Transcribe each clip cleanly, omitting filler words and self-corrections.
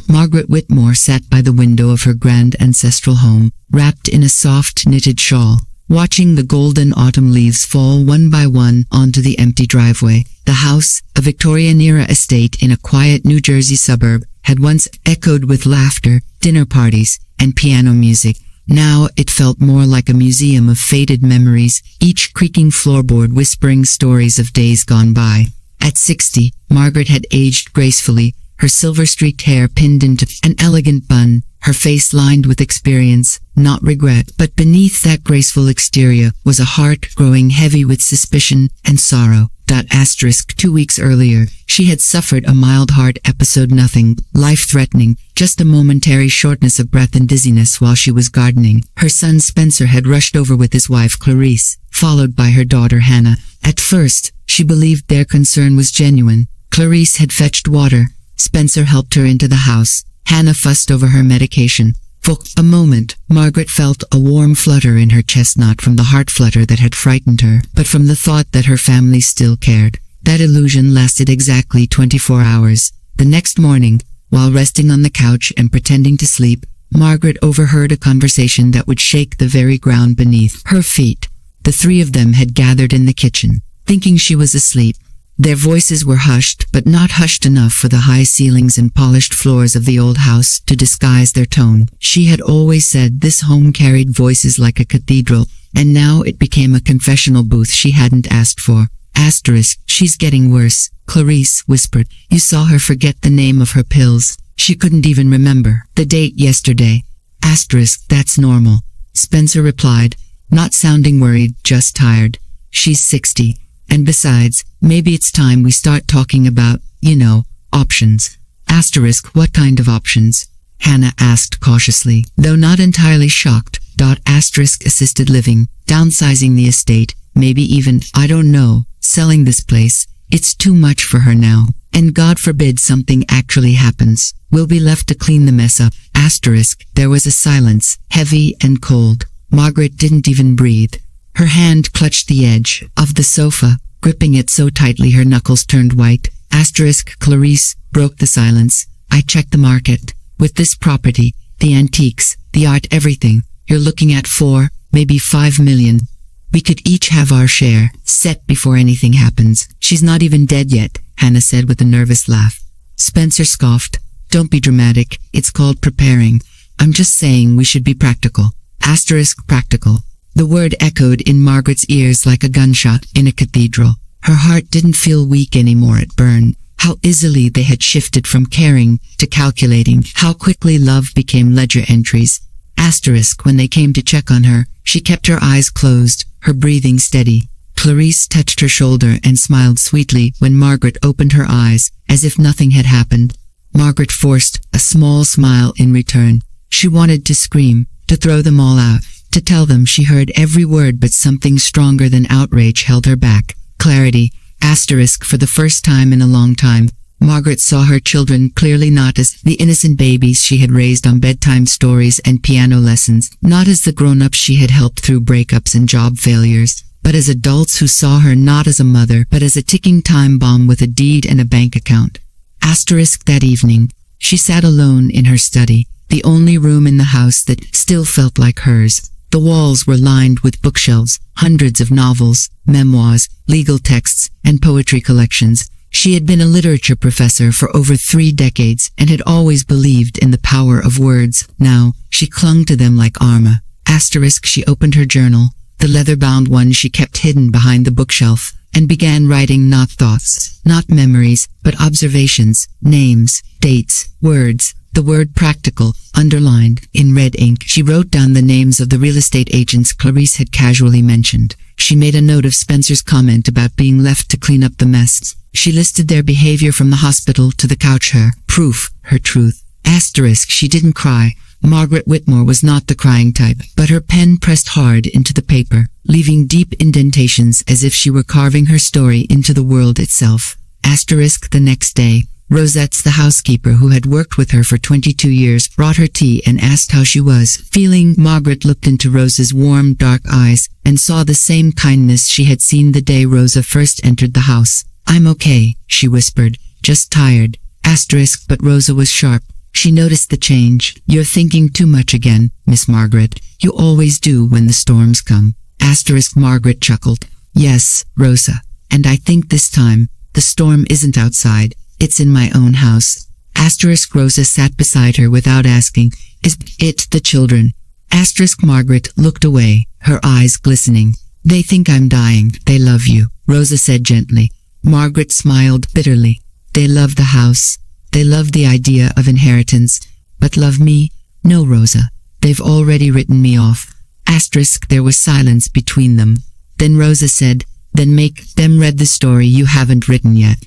Margaret Whitmore sat by the window of her grand ancestral home, wrapped in a soft knitted shawl, watching the golden autumn leaves fall one by one onto the empty driveway. The house, a Victorian-era estate in a quiet New Jersey suburb, had once echoed with laughter, dinner parties, and piano music. Now it felt more like a museum of faded memories, each creaking floorboard whispering stories of days gone by. At 60, Margaret had aged gracefully, her silver-streaked hair pinned into an elegant bun, her face lined with experience, not regret. But beneath that graceful exterior was a heart growing heavy with suspicion and sorrow. 2 weeks earlier, she had suffered a mild heart episode, nothing life-threatening, just a momentary shortness of breath and dizziness while she was gardening. Her son Spencer had rushed over with his wife Clarice, followed by her daughter Hannah. At first, she believed their concern was genuine. Clarice had fetched water. Spencer helped her into the house. Hannah fussed over her medication. For a moment, Margaret felt a warm flutter in her chest, not from the heart flutter that had frightened her, but from the thought that her family still cared. That illusion lasted exactly 24 hours. The next morning, while resting on the couch and pretending to sleep, Margaret overheard a conversation that would shake the very ground beneath her feet. The three of them had gathered in the kitchen, thinking she was asleep. Their voices were hushed, but not hushed enough for the high ceilings and polished floors of the old house to disguise their tone. She had always said this home carried voices like a cathedral, and now it became a confessional booth she hadn't asked for. She's getting worse, Clarice whispered. You saw her forget the name of her pills. She couldn't even remember the date yesterday. That's normal, Spencer replied, not sounding worried, just tired. She's 60. And besides, maybe it's time we start talking about, options. What kind of options? Hannah asked cautiously, though not entirely shocked. Assisted living, downsizing the estate, maybe even, I don't know, selling this place. It's too much for her now. And God forbid something actually happens. We'll be left to clean the mess up. There was a silence, heavy and cold. Margaret didn't even breathe. Her hand clutched the edge of the sofa, gripping it so tightly her knuckles turned white. Clarice broke the silence. I checked the market. With this property, the antiques, the art, everything, you're looking at 4, maybe 5 million. We could each have our share, set before anything happens. She's not even dead yet, Hannah said with a nervous laugh. Spencer scoffed. Don't be dramatic. It's called preparing. I'm just saying we should be practical. Practical. The word echoed in Margaret's ears like a gunshot in a cathedral. Her heart didn't feel weak anymore, it burned. How easily they had shifted from caring to calculating. How quickly love became ledger entries. When they came to check on her, she kept her eyes closed, her breathing steady. Clarice touched her shoulder and smiled sweetly when Margaret opened her eyes, as if nothing had happened. Margaret forced a small smile in return. She wanted to scream, to throw them all out, to tell them she heard every word, but something stronger than outrage held her back. Clarity. For the first time in a long time, Margaret saw her children clearly, not as the innocent babies she had raised on bedtime stories and piano lessons, not as the grown-ups she had helped through breakups and job failures, but as adults who saw her not as a mother, but as a ticking time bomb with a deed and a bank account. That evening, she sat alone in her study, the only room in the house that still felt like hers. The walls were lined with bookshelves, hundreds of novels, memoirs, legal texts, and poetry collections. She had been a literature professor for over 3 decades and had always believed in the power of words. Now, she clung to them like armor. She opened her journal, the leather-bound one she kept hidden behind the bookshelf, and began writing not thoughts, not memories, but observations, names, dates, words. The word practical, underlined, in red ink. She wrote down the names of the real estate agents Clarice had casually mentioned. She made a note of Spencer's comment about being left to clean up the mess. She listed their behavior from the hospital to the couch. Her proof, her truth. She didn't cry. Margaret Whitmore was not the crying type, but her pen pressed hard into the paper, leaving deep indentations as if she were carving her story into the world itself. The next day, Rosette's the housekeeper who had worked with her for 22 years brought her tea and asked how she was feeling. Margaret looked into Rosa's warm, dark eyes and saw the same kindness she had seen the day Rosa first entered the house. I'm okay, she whispered, just tired. But Rosa was sharp. She noticed the change. "You're thinking too much again, Miss Margaret. You always do when the storms come." Margaret chuckled. "Yes, Rosa. And I think this time, the storm isn't outside. It's in my own house." Rosa sat beside her without asking, "Is it the children?" Margaret looked away, her eyes glistening. "They think I'm dying. They love you," Rosa said gently. Margaret smiled bitterly. "They love the house. They love the idea of inheritance. But love me? No, Rosa. They've already written me off." There was silence between them. Then Rosa said, "Then make them read the story you haven't written yet."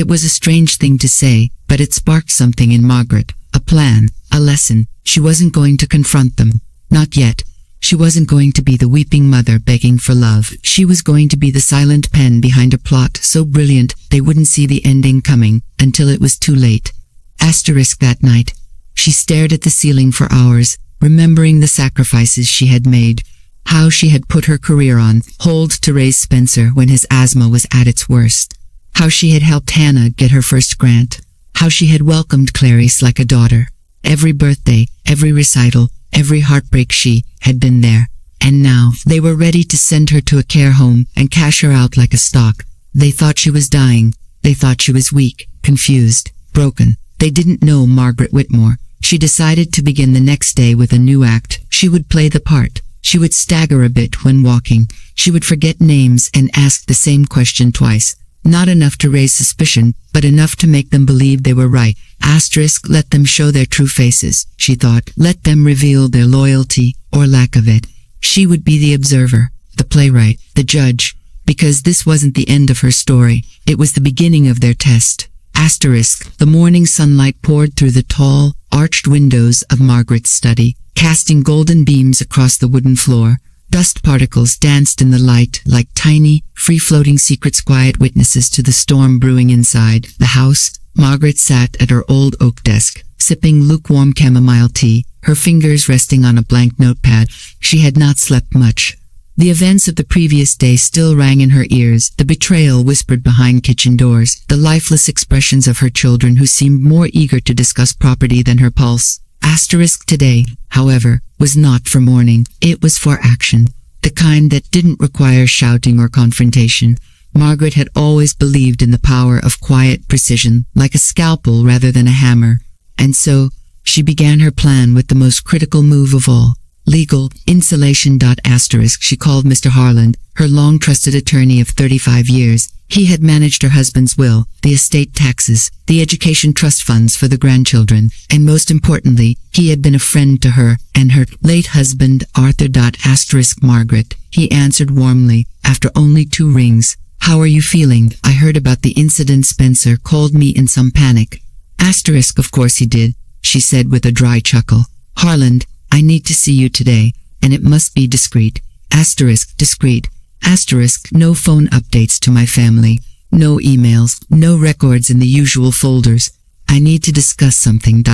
It was a strange thing to say, but it sparked something in Margaret. A plan, a lesson. She wasn't going to confront them. Not yet. She wasn't going to be the weeping mother begging for love. She was going to be the silent pen behind a plot so brilliant they wouldn't see the ending coming until it was too late. That night, she stared at the ceiling for hours, remembering the sacrifices she had made. How she had put her career on hold to raise Spencer when his asthma was at its worst. How she had helped Hannah get her first grant. How she had welcomed Clarice like a daughter. Every birthday, every recital, every heartbreak, she had been there. And now, they were ready to send her to a care home and cash her out like a stock. They thought she was dying. They thought she was weak, confused, broken. They didn't know Margaret Whitmore. She decided to begin the next day with a new act. She would play the part. She would stagger a bit when walking. She would forget names and ask the same question twice. Not enough to raise suspicion, but enough to make them believe they were right. Let them show their true faces, she thought. Let them reveal their loyalty, or lack of it. She would be the observer, the playwright, the judge, because this wasn't the end of her story. It was the beginning of their test. The morning sunlight poured through the tall, arched windows of Margaret's study, casting golden beams across the wooden floor. Dust particles danced in the light like tiny, free-floating secrets, quiet witnesses to the storm brewing inside the house. Margaret sat at her old oak desk, sipping lukewarm chamomile tea, her fingers resting on a blank notepad. She had not slept much. The events of the previous day still rang in her ears, the betrayal whispered behind kitchen doors, the lifeless expressions of her children who seemed more eager to discuss property than her pulse. Today, however, was not for mourning. It was for action. The kind that didn't require shouting or confrontation. Margaret had always believed in the power of quiet precision, like a scalpel rather than a hammer. And so, she began her plan with the most critical move of all. Legal insulation. She called Mr. Harland, her long-trusted attorney of 35 years. He had managed her husband's will, the estate taxes, the education trust funds for the grandchildren, and most importantly, he had been a friend to her and her late husband, Arthur. Margaret, he answered warmly, after only 2 rings. "How are you feeling? I heard about the incident. Spencer called me in some panic." Of course he did, she said with a dry chuckle. "Harland, I need to see you today, and it must be discreet. Discreet. No phone updates to my family. No emails. No records in the usual folders. I need to discuss something.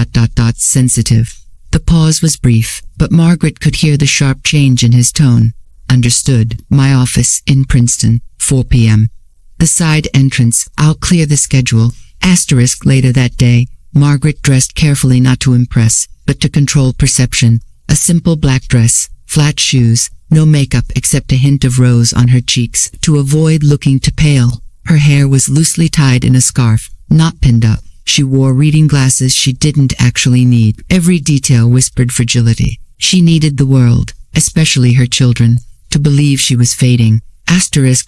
Sensitive." The pause was brief, but Margaret could hear the sharp change in his tone. "Understood. My office in Princeton, 4 p.m. The side entrance. I'll clear the schedule." Later that day, Margaret dressed carefully, not to impress, but to control perception. A simple black dress, flat shoes, no makeup except a hint of rose on her cheeks, to avoid looking too pale. Her hair was loosely tied in a scarf, not pinned up. She wore reading glasses she didn't actually need. Every detail whispered fragility. She needed the world, especially her children, to believe she was fading.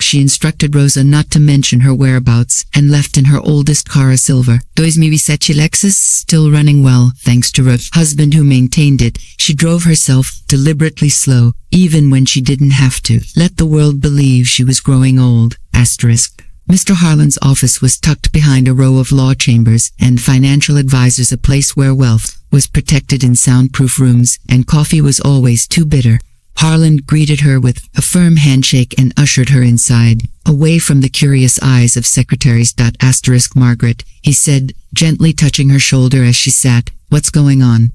She instructed Rosa not to mention her whereabouts and left in her oldest car, a silver 2007 Lexus, still running well, thanks to her husband who maintained it. She drove herself, deliberately slow, even when she didn't have to. Let the world believe she was growing old. Mr. Harland's office was tucked behind a row of law chambers and financial advisors, a place where wealth was protected in soundproof rooms, and coffee was always too bitter. Harland greeted her with a firm handshake and ushered her inside, away from the curious eyes of secretaries. Margaret, he said, gently touching her shoulder as she sat. "What's going on?"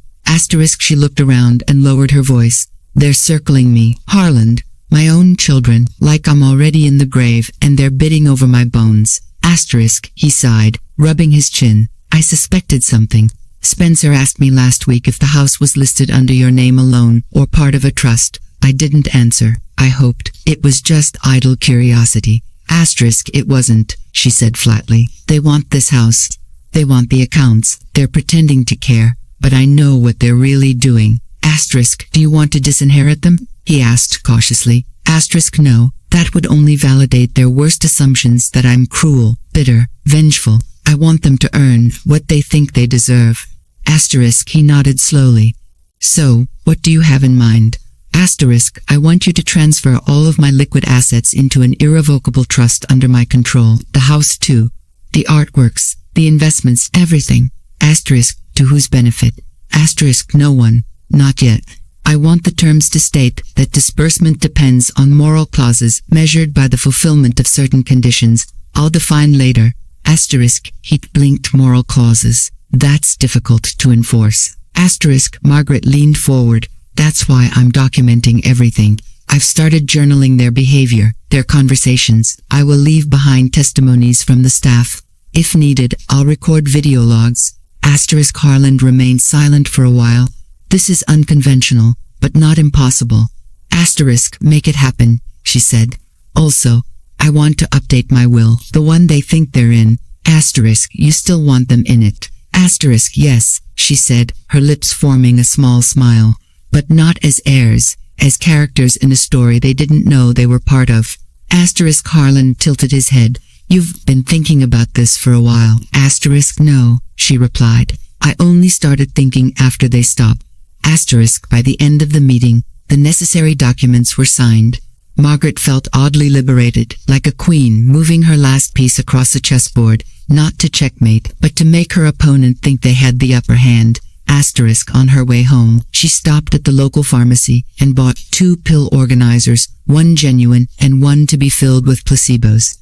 She looked around and lowered her voice. "They're circling me, Harland. My own children, like I'm already in the grave, and they're bidding over my bones." He sighed, rubbing his chin. "I suspected something. Spencer asked me last week if the house was listed under your name alone or part of a trust. I didn't answer. I hoped. It was just idle curiosity. Asterisk, it wasn't, she said flatly. They want this house. They want the accounts. They're pretending to care, but I know what they're really doing. Asterisk, do you want to disinherit them? He asked cautiously. Asterisk, no. That would only validate their worst assumptions that I'm cruel, bitter, vengeful. I want them to earn what they think they deserve. Asterisk, he nodded slowly. So, what do you have in mind? Asterisk, I want you to transfer all of my liquid assets into an irrevocable trust under my control. The house too. The artworks, the investments, everything. Asterisk, to whose benefit? Asterisk, no one. Not yet. I want the terms to state that disbursement depends on moral clauses measured by the fulfillment of certain conditions. I'll define later. Asterisk, he blinked. Moral clauses. That's difficult to enforce. Asterisk, Margaret leaned forward. That's why I'm documenting everything. I've started journaling their behavior, their conversations. I will leave behind testimonies from the staff. If needed, I'll record video logs. Asterisk, Harland remained silent for a while. This is unconventional, but not impossible. Asterisk, make it happen, she said. Also, I want to update my will, the one they think they're in. Asterisk, you still want them in it. Asterisk, yes, she said, her lips forming a small smile. But not as heirs, as characters in a story they didn't know they were part of. Asterisk, Harland tilted his head. You've been thinking about this for a while. Asterisk, no, she replied. I only started thinking after they stopped. Asterisk, by the end of the meeting, the necessary documents were signed. Margaret felt oddly liberated, like a queen moving her last piece across a chessboard, not to checkmate, but to make her opponent think they had the upper hand. Asterisk, on her way home, she stopped at the local pharmacy and bought 2 pill organizers, one genuine and one to be filled with placebos.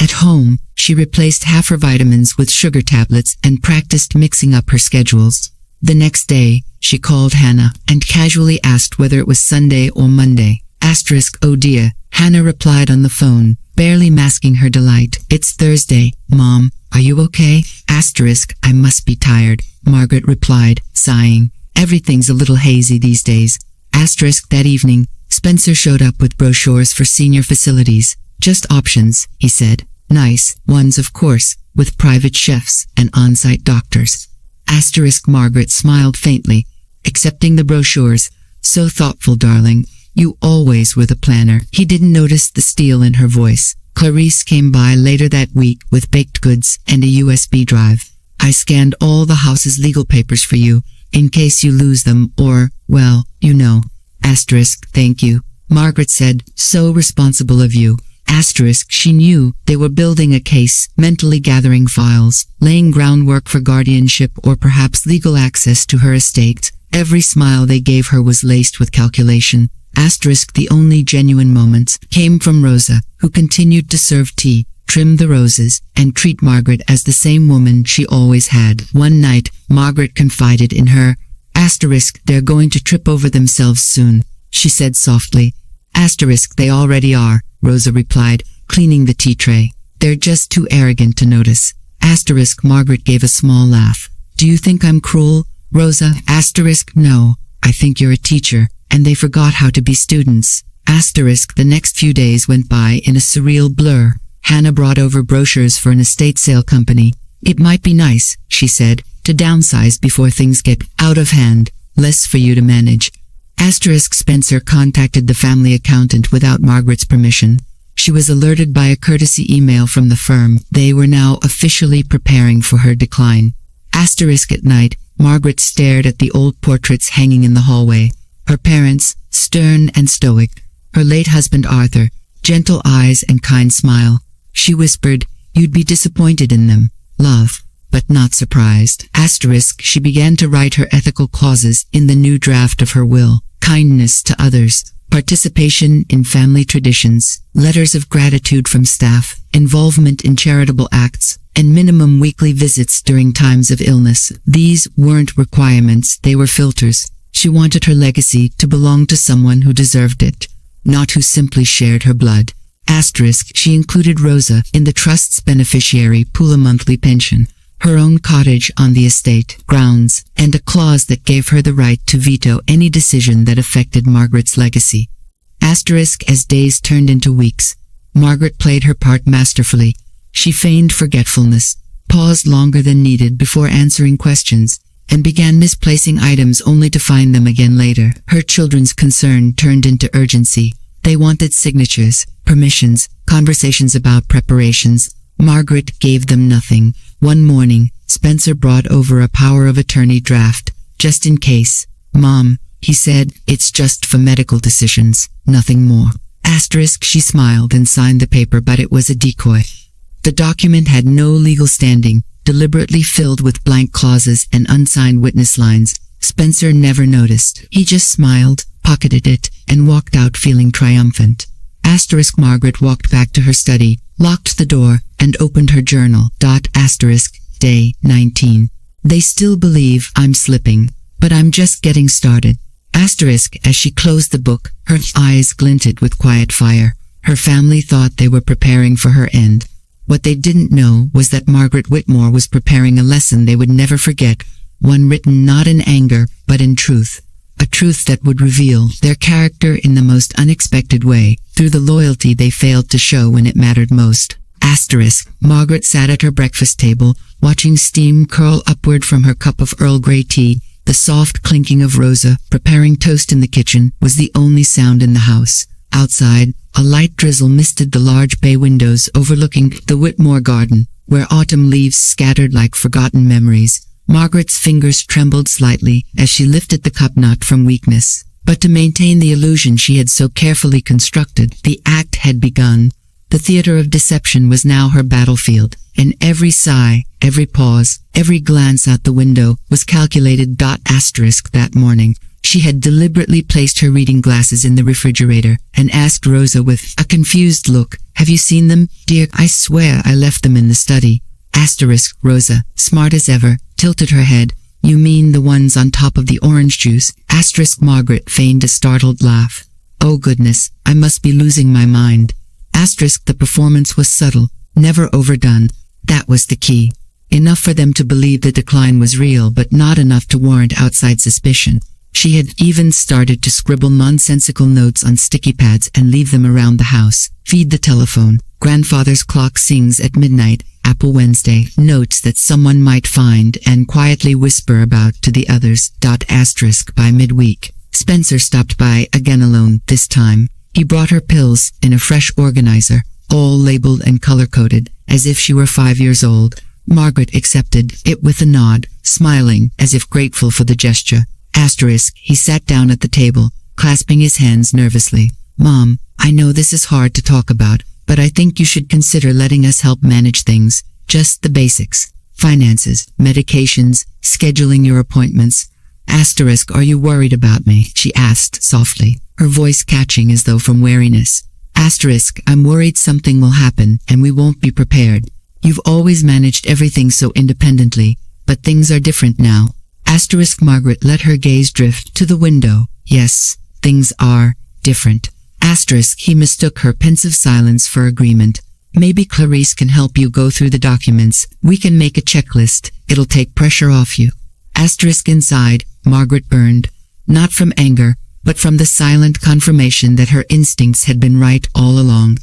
At home, she replaced half her vitamins with sugar tablets and practiced mixing up her schedules. The next day, she called Hannah and casually asked whether it was Sunday or Monday. Asterisk, oh dear, Hannah replied on the phone, barely masking her delight. It's Thursday, Mom. Are you okay? Asterisk, I must be tired, Margaret replied, sighing. Everything's a little hazy these days. Asterisk, that evening, Spencer showed up with brochures for senior facilities. Just options, he said. Nice ones, of course, with private chefs and on-site doctors. Asterisk, Margaret smiled faintly, accepting the brochures. So thoughtful, darling. You always were the planner. He didn't notice the steel in her voice. Clarice came by later that week with baked goods and a USB drive. I scanned all the house's legal papers for you, in case you lose them or, well, you know. Asterisk, thank you, Margaret said, so responsible of you. Asterisk, she knew they were building a case, mentally gathering files, laying groundwork for guardianship or perhaps legal access to her estate. Every smile they gave her was laced with calculation. Asterisk, the only genuine moments came from Rosa, who continued to serve tea, trim the roses, and treat Margaret as the same woman she always had. One night, Margaret confided in her. Asterisk, they're going to trip over themselves soon, she said softly. Asterisk, they already are, Rosa replied, cleaning the tea tray. They're just too arrogant to notice. Asterisk, Margaret gave a small laugh. Do you think I'm cruel, Rosa? Asterisk, no. I think you're a teacher, and they forgot how to be students. Asterisk, the next few days went by in a surreal blur. Hannah brought over brochures for an estate sale company. It might be nice, she said, to downsize before things get out of hand. Less for you to manage. Asterisk, Spencer contacted the family accountant without Margaret's permission. She was alerted by a courtesy email from the firm. They were now officially preparing for her decline. Asterisk, at night, Margaret stared at the old portraits hanging in the hallway. Her parents, stern and stoic. Her late husband Arthur, gentle eyes and kind smile. She whispered, you'd be disappointed in them, love, but not surprised. Asterisk, she began to write her ethical clauses in the new draft of her will. Kindness to others, participation in family traditions, letters of gratitude from staff, involvement in charitable acts, and minimum weekly visits during times of illness. These weren't requirements, they were filters. She wanted her legacy to belong to someone who deserved it, not who simply shared her blood. Asterisk, she included Rosa in the trust's beneficiary pool, a monthly pension. her own cottage on the estate grounds, and a clause that gave her the right to veto any decision that affected Margaret's legacy. Asterisk as days turned into weeks, Margaret played her part masterfully. She feigned forgetfulness, paused longer than needed before answering questions, and began misplacing items only to find them again later. Her children's concern turned into urgency. They wanted signatures, permissions, conversations about preparations. Margaret gave them nothing. One morning, Spencer brought over a power of attorney draft, just in case. "Mom," he said, "it's just for medical decisions, nothing more." Asterisk, she smiled and signed the paper, but it was a decoy. The document had no legal standing, deliberately filled with blank clauses and unsigned witness lines. Spencer never noticed. He just smiled, pocketed it, and walked out feeling triumphant. Asterisk Margaret walked back to her study, locked the door, and opened her journal. Asterisk, day 19. They still believe I'm slipping, but I'm just getting started. Asterisk, as she closed the book, her eyes glinted with quiet fire. Her family thought they were preparing for her end. What they didn't know was that Margaret Whitmore was preparing a lesson they would never forget, one written not in anger, but in truth. A truth that would reveal their character in the most unexpected way, through the loyalty they failed to show when it mattered most. Asterisk, Margaret sat at her breakfast table, watching steam curl upward from her cup of Earl Grey tea. The soft clinking of Rosa, preparing toast in the kitchen, was the only sound in the house. Outside, a light drizzle misted the large bay windows overlooking the Whitmore garden, where autumn leaves scattered like forgotten memories. Margaret's fingers trembled slightly as she lifted the cup, not from weakness, but to maintain the illusion she had so carefully constructed. The act had begun. The theater of deception was now her battlefield, and every sigh, every pause, every glance out the window was calculated. Asterisk that morning, she had deliberately placed her reading glasses in the refrigerator and asked Rosa with a confused look, "Have you seen them, dear?" "I swear I left them in the study." Asterisk, Rosa, smart as ever, tilted her head. "You mean the ones on top of the orange juice?" Asterisk Margaret feigned a startled laugh. "Oh goodness, I must be losing my mind." Asterisk the performance was subtle, never overdone. That was the key. Enough for them to believe the decline was real, but not enough to warrant outside suspicion. She had even started to scribble nonsensical notes on sticky pads and leave them around the house. "Feed the telephone. Grandfather's clock sings at midnight. Apple Wednesday." Notes that someone might find and quietly whisper about to the others. Asterisk by midweek, Spencer stopped by, again alone this time. He brought her pills in a fresh organizer, all labeled and color-coded, as if she were 5 years old. Margaret accepted it with a nod, smiling as if grateful for the gesture. Asterisk, he sat down at the table, clasping his hands nervously. "Mom, I know this is hard to talk about, but I think you should consider letting us help manage things. Just the basics. Finances, medications, scheduling your appointments." Asterisk, "Are you worried about me?" she asked softly, her voice catching as though from weariness. Asterisk, "I'm worried something will happen and we won't be prepared. You've always managed everything so independently, but things are different now." Asterisk Margaret let her gaze drift to the window. "Yes, things are different." Asterisk, he mistook her pensive silence for agreement. "Maybe Clarice can help you go through the documents. We can make a checklist. It'll take pressure off you." Asterisk inside, Margaret burned, not from anger, but from the silent confirmation that her instincts had been right all along.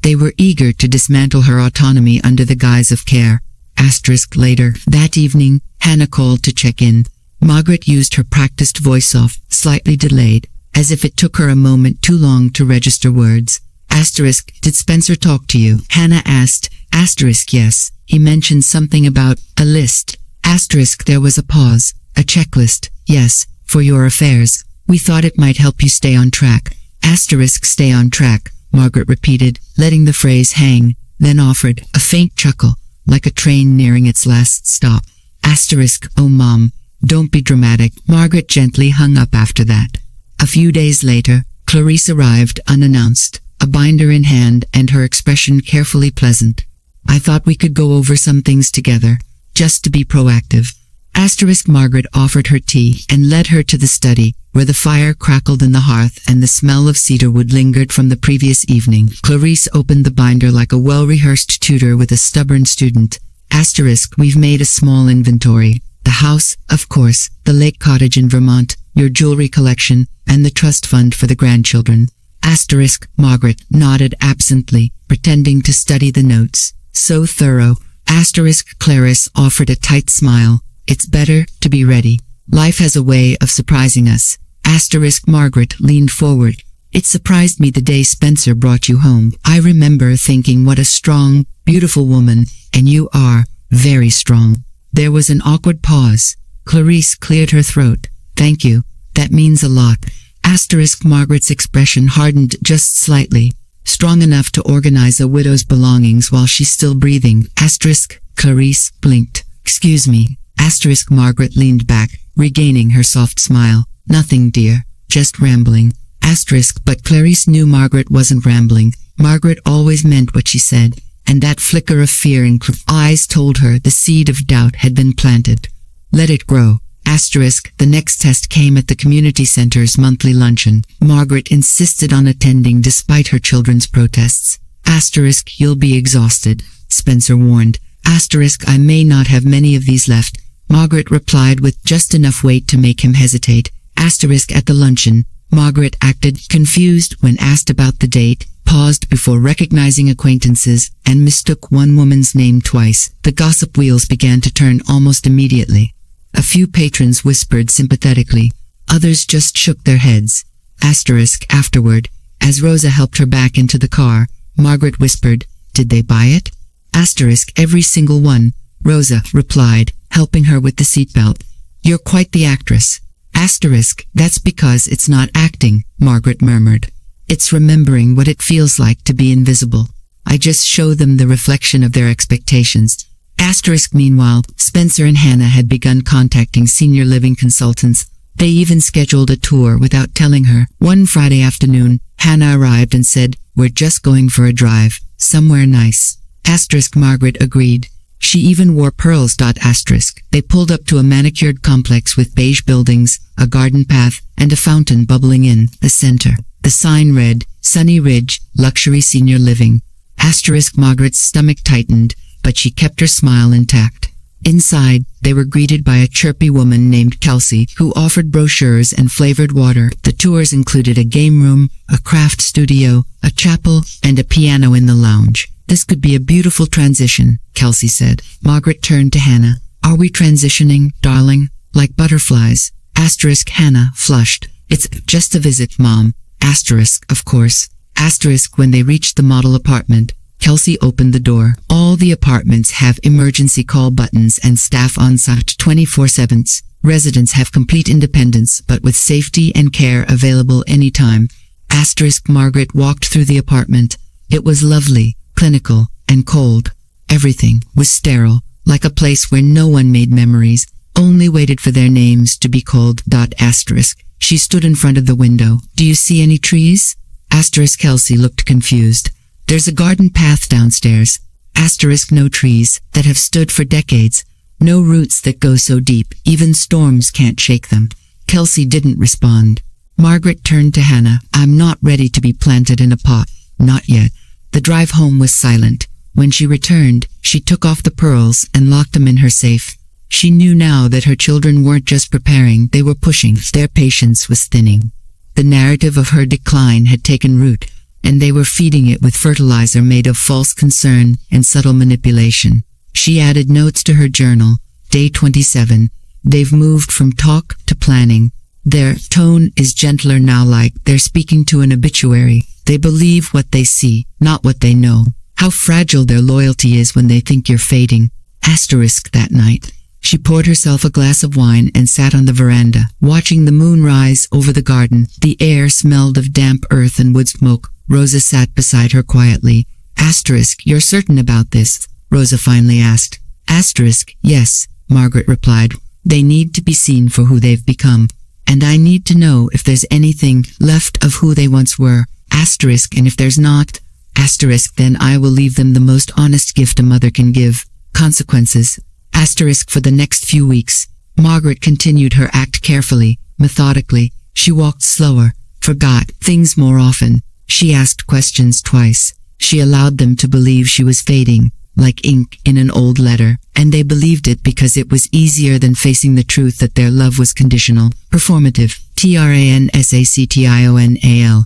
They were eager to dismantle her autonomy under the guise of care. Asterisk later, that evening, Hannah called to check in. Margaret used her practiced voice-off, slightly delayed, as if it took her a moment too long to register words. Asterisk, "Did Spencer talk to you?" Hannah asked. Asterisk, "Yes. He mentioned something about a list." Asterisk, there was a pause. "A checklist, yes, for your affairs. We thought it might help you stay on track." Asterisk, "Stay on track," Margaret repeated, letting the phrase hang, then offered a faint chuckle, like a train nearing its last stop. Asterisk, "Oh Mom, don't be dramatic." Margaret gently hung up after that. A few days later, Clarice arrived unannounced, a binder in hand and her expression carefully pleasant. "I thought we could go over some things together, just to be proactive." Asterisk Margaret offered her tea and led her to the study, where the fire crackled in the hearth and the smell of cedarwood lingered from the previous evening. Clarice opened the binder like a well-rehearsed tutor with a stubborn student. Asterisk, we've made a small inventory. The house, of course, the lake cottage in Vermont, your jewelry collection, and the trust fund for the grandchildren. Asterisk, Margaret nodded absently, pretending to study the notes. So thorough. Asterisk, Clarice offered a tight smile. It's better to be ready. Life has a way of surprising us. Asterisk, Margaret leaned forward. It surprised me the day Spencer brought you home. I remember thinking, what a strong, beautiful woman, and you are very strong. There was an awkward pause. Clarice cleared her throat. Thank you. That means a lot. Asterisk, Margaret's expression hardened just slightly. Strong enough to organize a widow's belongings while she's still breathing. Asterisk, Clarice blinked. Excuse me. Asterisk, Margaret leaned back, regaining her soft smile. Nothing, dear. Just rambling. Asterisk, but Clarice knew Margaret wasn't rambling. Margaret always meant what she said, and that flicker of fear in Clarice's eyes told her the seed of doubt had been planted. Let it grow. Asterisk, the next test came at the community center's monthly luncheon. Margaret insisted on attending despite her children's protests. Asterisk, you'll be exhausted, Spencer warned. Asterisk, I may not have many of these left, Margaret replied with just enough weight to make him hesitate. Asterisk, at the luncheon, Margaret acted confused when asked about the date, paused before recognizing acquaintances, and mistook one woman's name twice. The gossip wheels began to turn almost immediately. A few patrons whispered sympathetically. Others just shook their heads. Asterisk, afterward, as Rosa helped her back into the car, Margaret whispered, did they buy it? Asterisk, every single one, Rosa replied, helping her with the seatbelt. You're quite the actress. Asterisk, that's because it's not acting, Margaret murmured. It's remembering what it feels like to be invisible. I just show them the reflection of their expectations. Asterisk, meanwhile, Spencer and Hannah had begun contacting senior living consultants. They even scheduled a tour without telling her. One Friday afternoon, Hannah arrived and said, we're just going for a drive, somewhere nice. Asterisk, Margaret agreed. She even wore pearls. Asterisk. They pulled up to a manicured complex with beige buildings, a garden path, and a fountain bubbling in the center. The sign read, Sunny Ridge, Luxury Senior Living. Asterisk, Margaret's stomach tightened, but she kept her smile intact. Inside, they were greeted by a chirpy woman named Kelsey, who offered brochures and flavored water. The tours included a game room, a craft studio, a chapel, and a piano in the lounge. This could be a beautiful transition, Kelsey said. Margaret turned to Hannah. Are we transitioning, darling? Like butterflies? Asterisk, Hannah flushed. It's just a visit, Mom. Asterisk, of course. Asterisk, when they reached the model apartment, Kelsey opened the door. All the apartments have emergency call buttons and staff on site 24/7. Residents have complete independence, but with safety and care available anytime. Asterisk, Margaret walked through the apartment. It was lovely, clinical, and cold. Everything was sterile, like a place where no one made memories, only waited for their names to be called. Asterisk. She stood in front of the window. Do you see any trees? Asterisk, Kelsey looked confused. There's a garden path downstairs. Asterisk, no trees that have stood for decades. No roots that go so deep, even storms can't shake them. Kelsey didn't respond. Margaret turned to Hannah. I'm not ready to be planted in a pot. Not yet. The drive home was silent. When she returned, she took off the pearls and locked them in her safe. She knew now that her children weren't just preparing, they were pushing. Their patience was thinning. The narrative of her decline had taken root, and they were feeding it with fertilizer made of false concern and subtle manipulation. She added notes to her journal. Day 27. They've moved from talk to planning. Their tone is gentler now, like they're speaking to an obituary. They believe what they see, not what they know. How fragile their loyalty is when they think you're fading. Asterisk, that night, she poured herself a glass of wine and sat on the veranda, watching the moon rise over the garden. The air smelled of damp earth and wood smoke. Rosa sat beside her quietly. Asterisk, you're certain about this? Rosa finally asked. Asterisk, yes, Margaret replied. They need to be seen for who they've become. And I need to know if there's anything left of who they once were. Asterisk, and if there's not, asterisk, then I will leave them the most honest gift a mother can give. Consequences. Asterisk, for the next few weeks, Margaret continued her act carefully, methodically. She walked slower, forgot things more often. She asked questions twice. She allowed them to believe she was fading, like ink in an old letter, and they believed it because it was easier than facing the truth that their love was conditional, performative, transactional.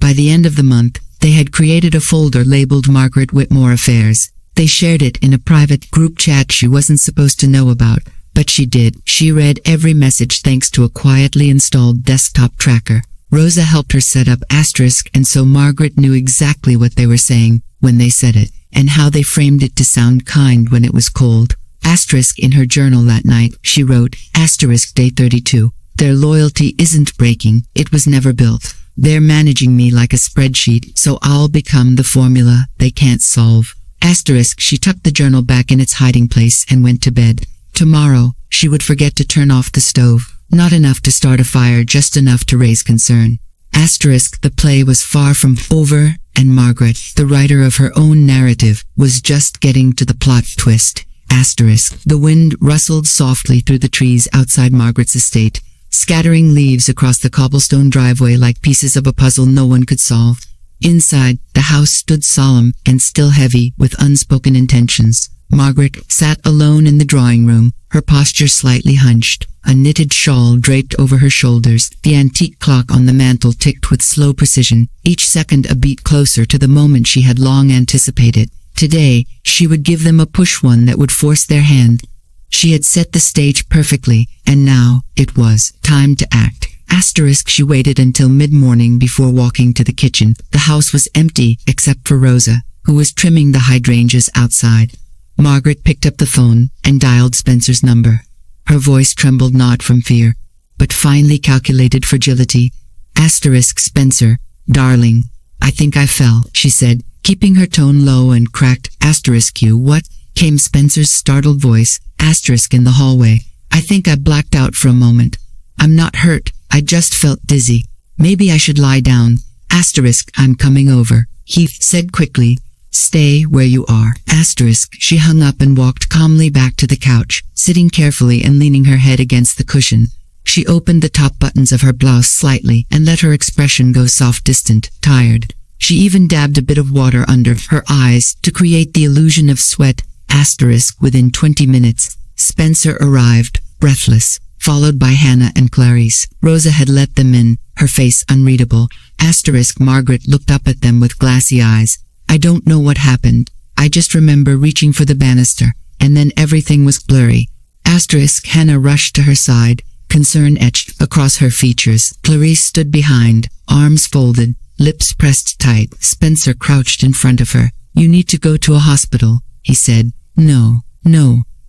By the end of the month, they had created a folder labeled Margaret Whitmore Affairs. They shared it in a private group chat she wasn't supposed to know about, but she did. She read every message thanks to a quietly installed desktop tracker. Rosa helped her set up asterisk, and so Margaret knew exactly what they were saying when they said it, and how they framed it to sound kind when it was cold. Asterisk in her journal that night, she wrote, asterisk day 32. Their loyalty isn't breaking, it was never built. They're managing me like a spreadsheet, so I'll become the formula they can't solve. Asterisk, she tucked the journal back in its hiding place and went to bed. Tomorrow, she would forget to turn off the stove. Not enough to start a fire, just enough to raise concern. Asterisk, the play was far from over, and Margaret, the writer of her own narrative, was just getting to the plot twist. Asterisk, the wind rustled softly through the trees outside Margaret's estate, scattering leaves across the cobblestone driveway like pieces of a puzzle no one could solve. Inside, the house stood solemn and still heavy with unspoken intentions. Margaret sat alone in the drawing room, her posture slightly hunched, a knitted shawl draped over her shoulders. The antique clock on the mantel ticked with slow precision, each second a beat closer to the moment she had long anticipated. Today, she would give them a push, one that would force their hand. She had set the stage perfectly, and now it was time to act. Asterisk, she waited until mid-morning before walking to the kitchen. The house was empty except for Rosa, who was trimming the hydrangeas outside. Margaret picked up the phone and dialed Spencer's number. Her voice trembled not from fear, but finely calculated fragility. Asterisk, Spencer, darling, I think I fell, she said, keeping her tone low and cracked. Asterisk, you what? Came Spencer's startled voice. Asterisk, in the hallway. I think I blacked out for a moment. I'm not hurt, I just felt dizzy. Maybe I should lie down. Asterisk, I'm coming over, Heath said quickly. Stay where you are. Asterisk, she hung up and walked calmly back to the couch, sitting carefully and leaning her head against the cushion. She opened the top buttons of her blouse slightly and let her expression go soft, distant, tired. She even dabbed a bit of water under her eyes to create the illusion of sweat. Asterisk, within 20 minutes, Spencer arrived, breathless, followed by Hannah and Clarice. Rosa had let them in, her face unreadable. Asterisk, Margaret looked up at them with glassy eyes. I don't know what happened. I just remember reaching for the banister, and then everything was blurry. Asterisk, Hannah rushed to her side, concern etched across her features. Clarice stood behind, arms folded, lips pressed tight. Spencer crouched in front of her. You need to go to a hospital, he said. No,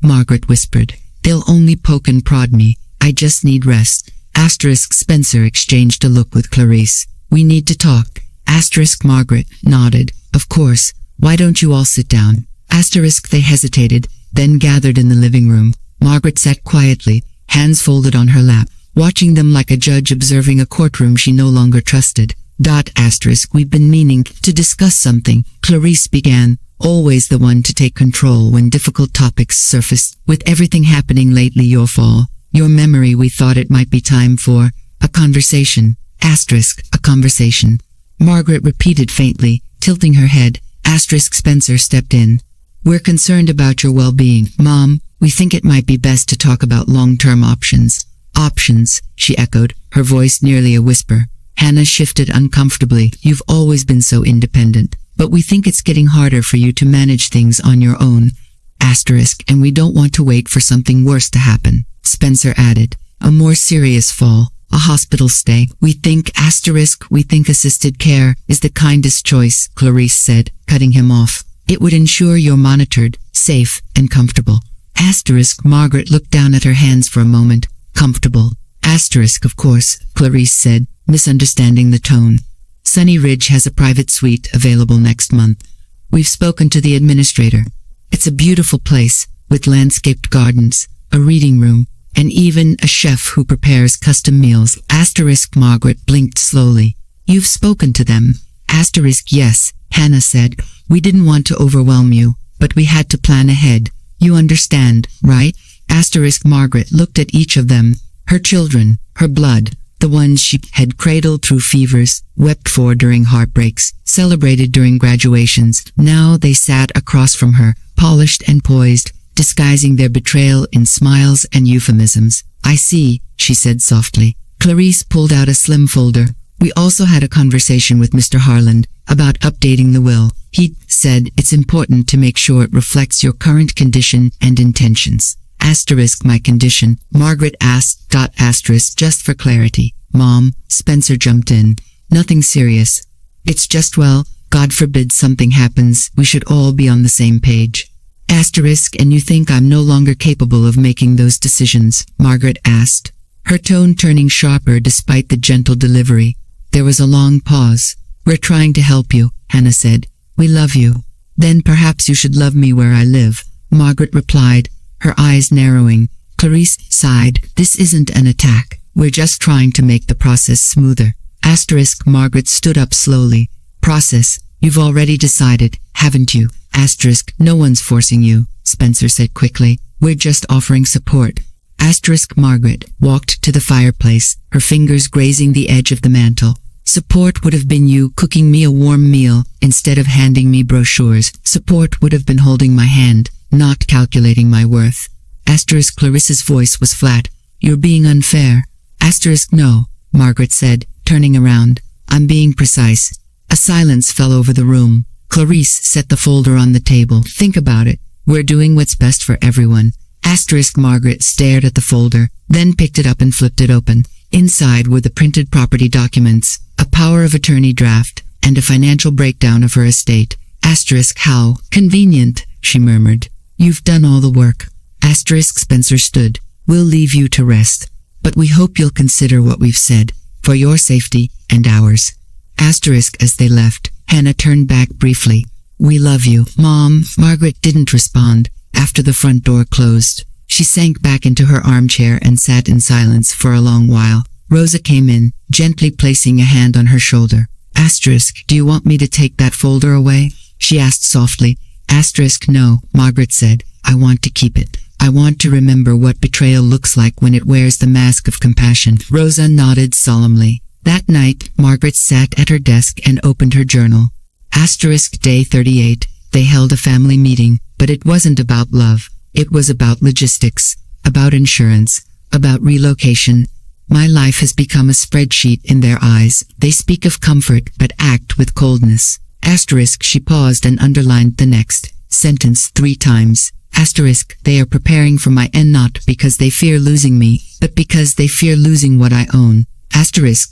Margaret whispered. They'll only poke and prod me. I just need rest. Asterisk, Spencer exchanged a look with Clarice. We need to talk. Asterisk, Margaret nodded. Of course. Why don't you all sit down? Asterisk, they hesitated, then gathered in the living room. Margaret sat quietly, hands folded on her lap, watching them like a judge observing a courtroom she no longer trusted. Asterisk, we've been meaning to discuss something, Clarice began, always the one to take control when difficult topics surfaced. With everything happening lately, your fall, your memory, we thought it might be time for a conversation. Asterisk, a conversation. Margaret repeated faintly, tilting her head. Asterisk, Spencer stepped in. We're concerned about your well-being, Mom. We think it might be best to talk about long-term options. Options, she echoed, her voice nearly a whisper. Hannah shifted uncomfortably. You've always been so independent, but we think it's getting harder for you to manage things on your own. Asterisk, and we don't want to wait for something worse to happen, Spencer added. A more serious fall. A hospital stay. We think assisted care is the kindest choice, Clarice said, cutting him off. It would ensure you're monitored, safe, and comfortable. Asterisk, Margaret looked down at her hands for a moment. Comfortable. Asterisk, of course, Clarice said, misunderstanding the tone. Sunny Ridge has a private suite available next month. We've spoken to the administrator. It's a beautiful place, with landscaped gardens, a reading room, and even a chef who prepares custom meals. Asterisk, Margaret blinked slowly. You've spoken to them. Asterisk, yes, Hannah said. We didn't want to overwhelm you, but we had to plan ahead. You understand, right? Asterisk, Margaret looked at each of them. Her children, her blood, The ones she had cradled through fevers, wept for during heartbreaks, celebrated during graduations. Now they sat across from her, polished and poised, disguising their betrayal in smiles and euphemisms. "I see," she said softly. Clarice pulled out a slim folder. "We also had a conversation with Mr. Harland about updating the will. He said it's important to make sure it reflects your current condition and intentions." My condition, Margaret asked. Just for clarity. "Mom," Spencer jumped in. "Nothing serious. It's just, well, God forbid something happens, we should all be on the same page." And you think I'm no longer capable of making those decisions?" Margaret asked, her tone turning sharper despite the gentle delivery. There was a long pause. "We're trying to help you," Hannah said. "We love you." "Then perhaps you should love me where I live," Margaret replied, her eyes narrowing. Clarice sighed. "This isn't an attack. We're just trying to make the process smoother." Margaret stood up slowly. "Process? You've already decided, haven't you?" "No one's forcing you," Spencer said quickly. "We're just offering support." Margaret walked to the fireplace, her fingers grazing the edge of the mantel. "Support would have been you cooking me a warm meal instead of handing me brochures. Support would have been holding my hand, not calculating my worth." Clarissa's voice was flat. "You're being unfair." "No," Margaret said, turning around. "I'm being precise." A silence fell over the room. Clarice set the folder on the table. "Think about it. We're doing what's best for everyone." Margaret stared at the folder, then picked it up and flipped it open. Inside were the printed property documents, a power of attorney draft, and a financial breakdown of her estate. "How convenient," she murmured. "You've done all the work." Spencer stood. "We'll leave you to rest. But we hope you'll consider what we've said, for your safety and ours." As they left, Hannah turned back briefly. "We love you, Mom." Margaret didn't respond. After the front door closed, she sank back into her armchair and sat in silence for a long while. Rosa came in, gently placing a hand on her shoulder. "Do you want me to take that folder away?" she asked softly. "No," Margaret said. "I want to keep it. I want to remember what betrayal looks like when it wears the mask of compassion." Rosa nodded solemnly. That night, Margaret sat at her desk and opened her journal. Day 38. They held a family meeting, but it wasn't about love. It was about logistics, about insurance, about relocation. "My life has become a spreadsheet in their eyes. They speak of comfort but act with coldness." She paused and underlined the next sentence 3 times. "They are preparing for my end not because they fear losing me, but because they fear losing what I own."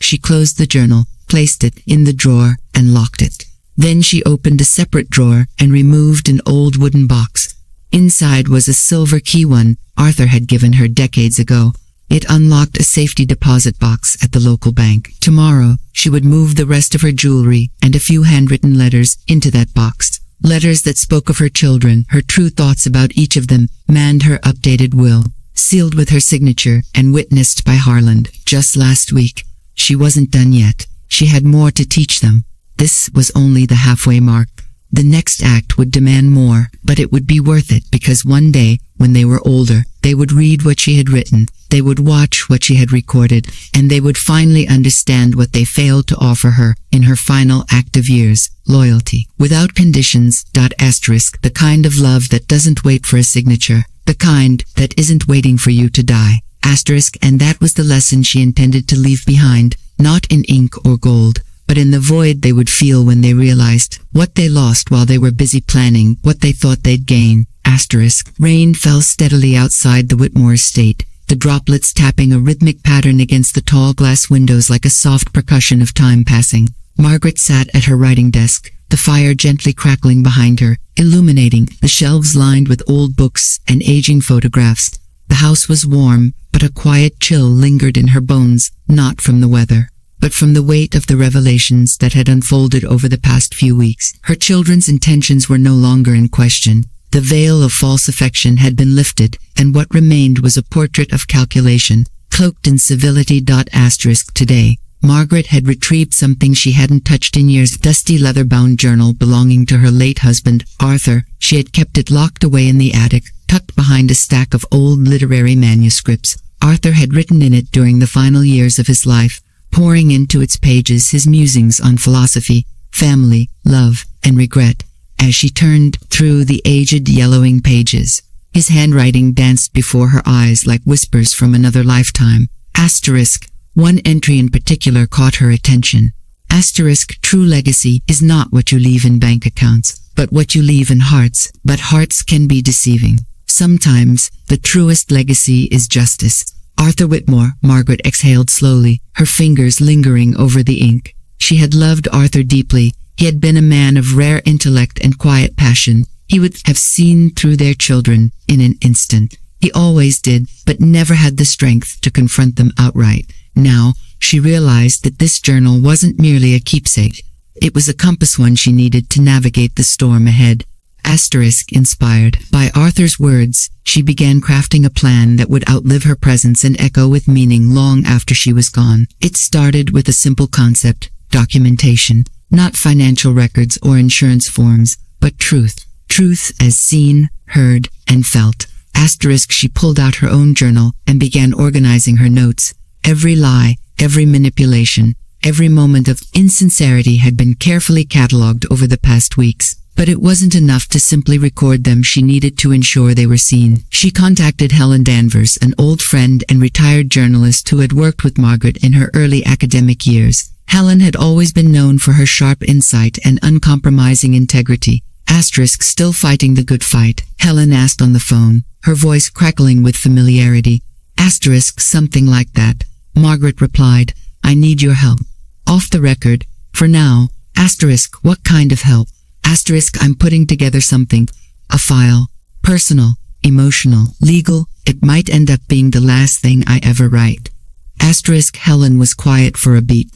She closed the journal, placed it in the drawer, and locked it. Then she opened a separate drawer and removed an old wooden box. Inside was a silver key one Arthur had given her decades ago. It unlocked a safety deposit box at the local bank. Tomorrow, she would move the rest of her jewelry and a few handwritten letters into that box. Letters that spoke of her children, her true thoughts about each of them, manned her updated will, sealed with her signature and witnessed by Harland just last week. She wasn't done yet. She had more to teach them. This was only the halfway mark. The next act would demand more, but it would be worth it because one day, when they were older, they would read what she had written, they would watch what she had recorded, and they would finally understand what they failed to offer her in her final active years: loyalty. Without conditions. The kind of love that doesn't wait for a signature, the kind that isn't waiting for you to die. And that was the lesson she intended to leave behind, not in ink or gold, but in the void they would feel when they realized what they lost while they were busy planning what they thought they'd gain. Rain fell steadily outside the Whitmore estate, the droplets tapping a rhythmic pattern against the tall glass windows like a soft percussion of time passing. Margaret sat at her writing desk, the fire gently crackling behind her, illuminating the shelves lined with old books and aging photographs. The house was warm, but a quiet chill lingered in her bones, not from the weather, but from the weight of the revelations that had unfolded over the past few weeks. Her children's intentions were no longer in question. The veil of false affection had been lifted, and what remained was a portrait of calculation, cloaked in civility. Today, Margaret had retrieved something she hadn't touched in years: dusty leather-bound journal belonging to her late husband, Arthur. She had kept it locked away in the attic, tucked behind a stack of old literary manuscripts. Arthur had written in it during the final years of his life, pouring into its pages his musings on philosophy, family, love, and regret. As she turned through the aged yellowing pages, his handwriting danced before her eyes like whispers from another lifetime. Asterisk. One entry in particular caught her attention. Asterisk. True legacy is not what you leave in bank accounts, but what you leave in hearts. But hearts can be deceiving. Sometimes, the truest legacy is justice. Arthur Whitmore. Margaret exhaled slowly, her fingers lingering over the ink. She had loved Arthur deeply. He had been a man of rare intellect and quiet passion. He would have seen through their children in an instant. He always did, but never had the strength to confront them outright. Now, she realized that this journal wasn't merely a keepsake. It was a compass one she needed to navigate the storm ahead. Asterisk. Inspired by Arthur's words, she began crafting a plan that would outlive her presence and echo with meaning long after she was gone. It started with a simple concept: documentation. Not financial records or insurance forms, but truth. Truth as seen, heard, and felt. Asterisk. She pulled out her own journal and began organizing her notes. Every lie, every manipulation, every moment of insincerity had been carefully catalogued over the past weeks. But it wasn't enough to simply record them. She needed to ensure they were seen. She contacted Helen Danvers, an old friend and retired journalist who had worked with Margaret in her early academic years. Helen had always been known for her sharp insight and uncompromising integrity. Asterisk. Still fighting the good fight? Helen asked on the phone, her voice crackling with familiarity. Asterisk. Something like that. Margaret replied, I need your help. Off the record, for now. Asterisk. What kind of help? Asterisk. I'm putting together something. A file. Personal, emotional, legal. It might end up being the last thing I ever write. Asterisk. Helen was quiet for a beat.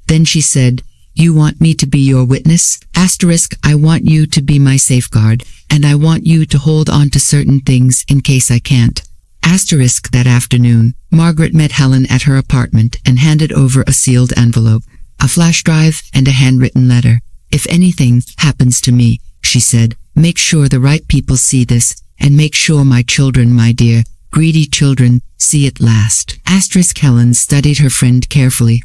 Then she said, You want me to be your witness? Asterisk. I want you to be my safeguard, and I want you to hold on to certain things in case I can't. Asterisk. That afternoon, Margaret met Helen at her apartment and handed over a sealed envelope, a flash drive, and a handwritten letter. If anything happens to me, she said, make sure the right people see this, and make sure my children, my dear, greedy children, see it last. Asterisk. Helen studied her friend carefully.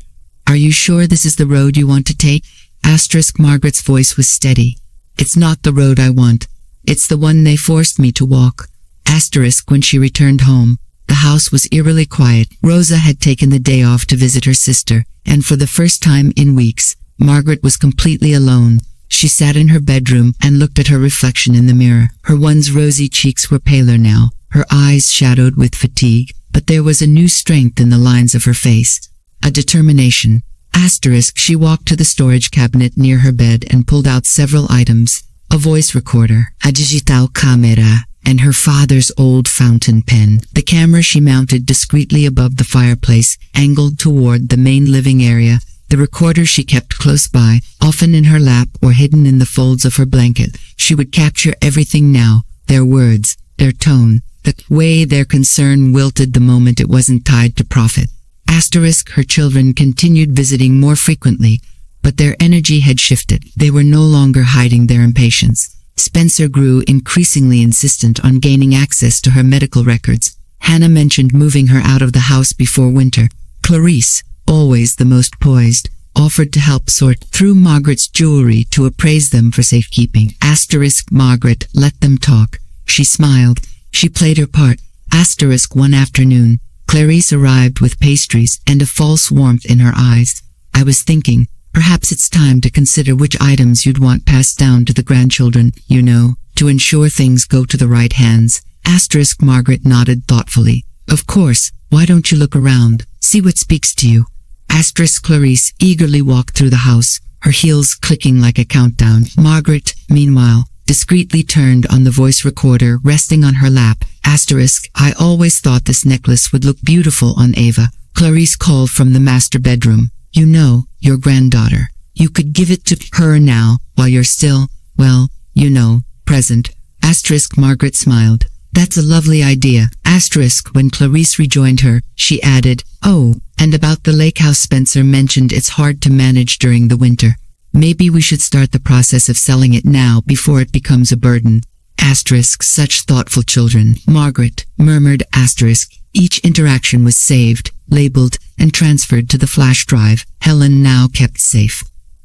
Are you sure this is the road you want to take? Asterisk. Margaret's voice was steady. It's not the road I want. It's the one they forced me to walk. Asterisk. When she returned home, the house was eerily quiet. Rosa had taken the day off to visit her sister, and for the first time in weeks, Margaret was completely alone. She sat in her bedroom and looked at her reflection in the mirror. Her once rosy cheeks were paler now, her eyes shadowed with fatigue, but there was a new strength in the lines of her face. A determination. Asterisk. She walked to the storage cabinet near her bed and pulled out several items. A voice recorder, a digital camera, and her father's old fountain pen. The camera she mounted discreetly above the fireplace, angled toward the main living area. The recorder she kept close by, often in her lap or hidden in the folds of her blanket. She would capture everything now, their words, their tone, the way their concern wilted the moment it wasn't tied to profit. Asterisk. Her children continued visiting more frequently, but their energy had shifted. They were no longer hiding their impatience. Spencer grew increasingly insistent on gaining access to her medical records. Hannah mentioned moving her out of the house before winter. Clarice, always the most poised, offered to help sort through Margaret's jewelry to appraise them for safekeeping. Asterisk. Margaret let them talk. She smiled. She played her part. Asterisk. One afternoon, Clarice arrived with pastries and a false warmth in her eyes. I was thinking, perhaps it's time to consider which items you'd want passed down to the grandchildren, you know, to ensure things go to the right hands. Asterisk. Margaret nodded thoughtfully. Of course. Why don't you look around? See what speaks to you. Asterisk. Clarice eagerly walked through the house, her heels clicking like a countdown. Margaret, meanwhile, discreetly turned on the voice recorder resting on her lap. Asterisk. I always thought this necklace would look beautiful on Ava. Clarice called from the master bedroom. You know, your granddaughter. You could give it to her now, while you're still, well, you know, present. Asterisk. Margaret smiled. That's a lovely idea. Asterisk. When Clarice rejoined her, she added, Oh, and about the lake house Spencer mentioned it's hard to manage during the winter. Maybe we should start the process of selling it now before it becomes a burden. Asterisk, such thoughtful children. Margaret, murmured asterisk. Each interaction was saved, labeled, and transferred to the flash drive Helen now kept safe.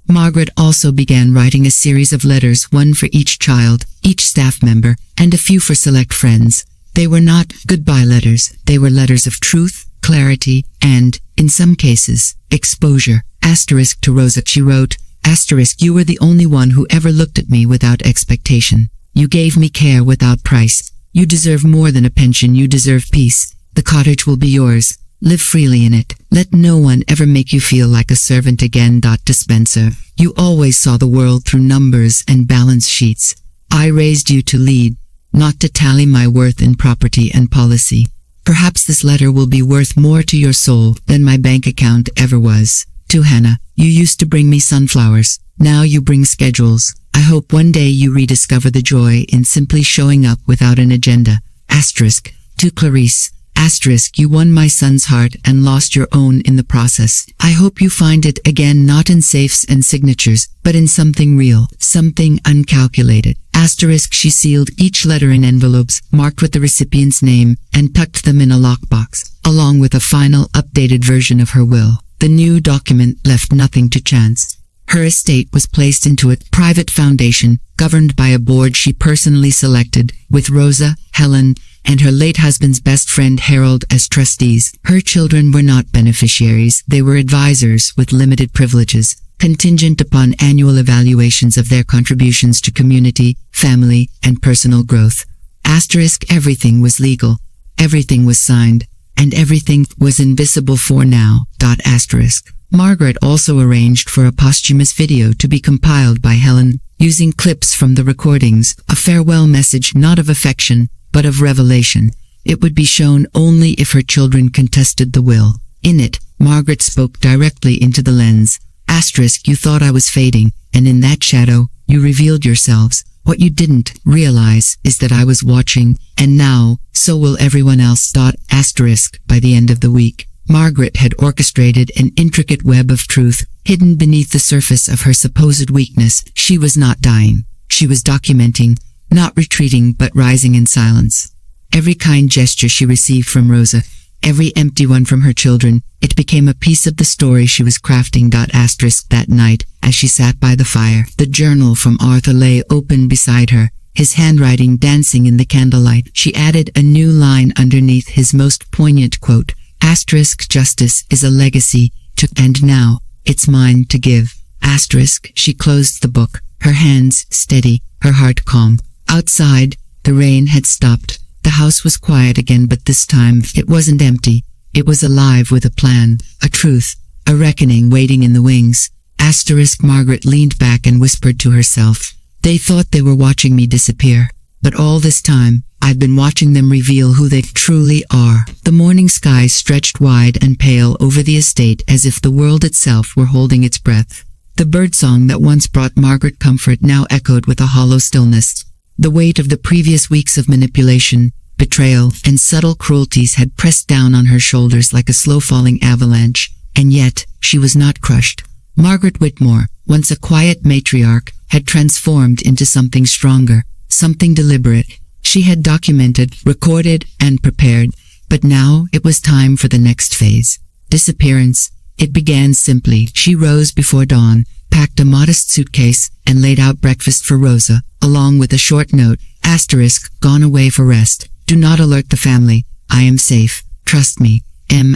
Margaret also began writing a series of letters, one for each child, each staff member, and a few for select friends. They were not goodbye letters, they were letters of truth, clarity, and, in some cases, exposure. Asterisk to Rosa, she wrote, asterisk, you were the only one who ever looked at me without expectation. You gave me care without price. You deserve more than a pension, you deserve peace. The cottage will be yours. Live freely in it. Let no one ever make you feel like a servant again. Dispenser. You always saw the world through numbers and balance sheets. I raised you to lead, not to tally my worth in property and policy. Perhaps this letter will be worth more to your soul than my bank account ever was. To Hannah, you used to bring me sunflowers. Now you bring schedules. I hope one day you rediscover the joy in simply showing up without an agenda. Asterisk. To Clarice. Asterisk, you won my son's heart and lost your own in the process. I hope you find it again, not in safes and signatures, but in something real, something uncalculated. Asterisk, she sealed each letter in envelopes marked with the recipient's name and tucked them in a lockbox, along with a final updated version of her will. The new document left nothing to chance. Her estate was placed into a private foundation governed by a board she personally selected, with Rosa, Helen, and her late husband's best friend Harold as trustees. Her children were not beneficiaries, they were advisors with limited privileges, contingent upon annual evaluations of their contributions to community, family, and personal growth. Asterisk, everything was legal, everything was signed, and everything was invisible for now. Asterisk. Margaret also arranged for a posthumous video to be compiled by Helen, using clips from the recordings, a farewell message not of affection, but of revelation. It would be shown only if her children contested the will. In it, Margaret spoke directly into the lens. Asterisk, you thought I was fading, and in that shadow, you revealed yourselves. What you didn't realize is that I was watching, and now, so will everyone else. Asterisk, by the end of the week, Margaret had orchestrated an intricate web of truth, hidden beneath the surface of her supposed weakness. She was not dying. She was documenting, not retreating but rising in silence. Every kind gesture she received from Rosa, every empty one from her children, it became a piece of the story she was crafting. Asterisk, that night, as she sat by the fire, the journal from Arthur lay open beside her, his handwriting dancing in the candlelight. She added a new line underneath his most poignant quote. Asterisk, justice is a legacy to, and now, it's mine to give. Asterisk, she closed the book, her hands steady, her heart calm. Outside, the rain had stopped. The house was quiet again, but this time, it wasn't empty. It was alive with a plan, a truth, a reckoning waiting in the wings. Asterisk, Margaret leaned back and whispered to herself. They thought they were watching me disappear. But all this time, I've been watching them reveal who they truly are. The morning sky stretched wide and pale over the estate as if the world itself were holding its breath. The birdsong that once brought Margaret comfort now echoed with a hollow stillness. The weight of the previous weeks of manipulation, betrayal, and subtle cruelties had pressed down on her shoulders like a slow-falling avalanche, and yet, she was not crushed. Margaret Whitmore, once a quiet matriarch, had transformed into something stronger, something deliberate. She had documented, recorded, and prepared, but now it was time for the next phase. Disappearance. It began simply. She rose before dawn, packed a modest suitcase, and laid out breakfast for Rosa, along with a short note. Asterisk, gone away for rest. Do not alert the family. I am safe. Trust me.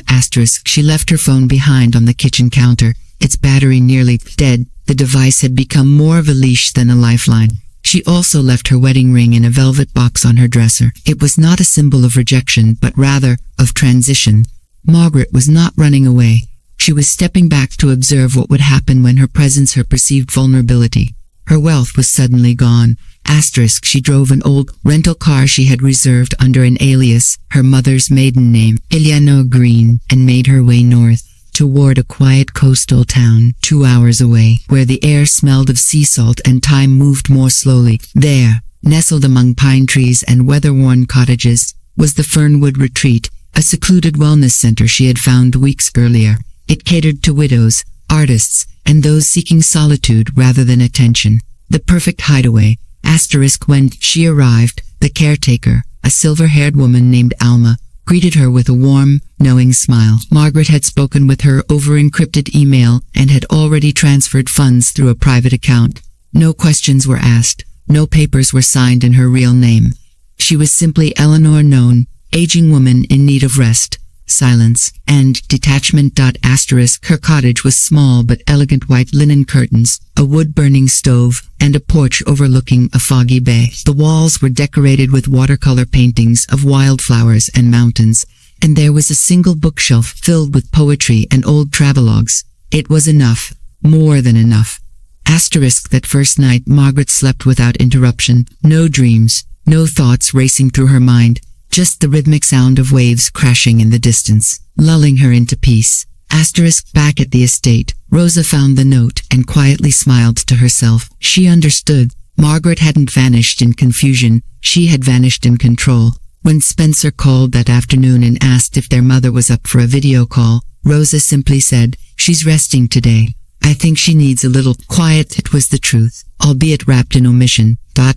Asterisk, she left her phone behind on the kitchen counter, its battery nearly dead. The device had become more of a leash than a lifeline. She also left her wedding ring in a velvet box on her dresser. It was not a symbol of rejection, but rather of transition. Margaret was not running away. She was stepping back to observe what would happen when her presence, her perceived vulnerability. Her wealth was suddenly gone. Asterisk, she drove an old rental car she had reserved under an alias, her mother's maiden name, Eleanor Green, and made her way north, toward a quiet coastal town 2 hours away, where the air smelled of sea salt and time moved more slowly. There, nestled among pine trees and weather-worn cottages, was the Fernwood Retreat, a secluded wellness center she had found weeks earlier. It catered to widows, artists, and those seeking solitude rather than attention. The perfect hideaway, Asterisk when she arrived, the caretaker, a silver-haired woman named Alma, greeted her with a warm, knowing smile. Margaret had spoken with her over encrypted email and had already transferred funds through a private account. No questions were asked. No papers were signed in her real name. She was simply Eleanor Known, aging woman in need of rest, silence, and detachment. Asterisk her cottage was small but elegant, white linen curtains, a wood-burning stove, and a porch overlooking a foggy bay. The walls were decorated with watercolor paintings of wildflowers and mountains, and there was a single bookshelf filled with poetry and old travelogues. It was enough, more than enough. Asterisk that first night Margaret slept without interruption, no dreams, no thoughts racing through her mind, just the rhythmic sound of waves crashing in the distance, lulling her into peace. Asterisk back at the estate, Rosa found the note and quietly smiled to herself. She understood. Margaret hadn't vanished in confusion, she had vanished in control. When Spencer called that afternoon and asked if their mother was up for a video call, Rosa simply said, "She's resting today. I think she needs a little quiet." It was the truth, albeit wrapped in omission.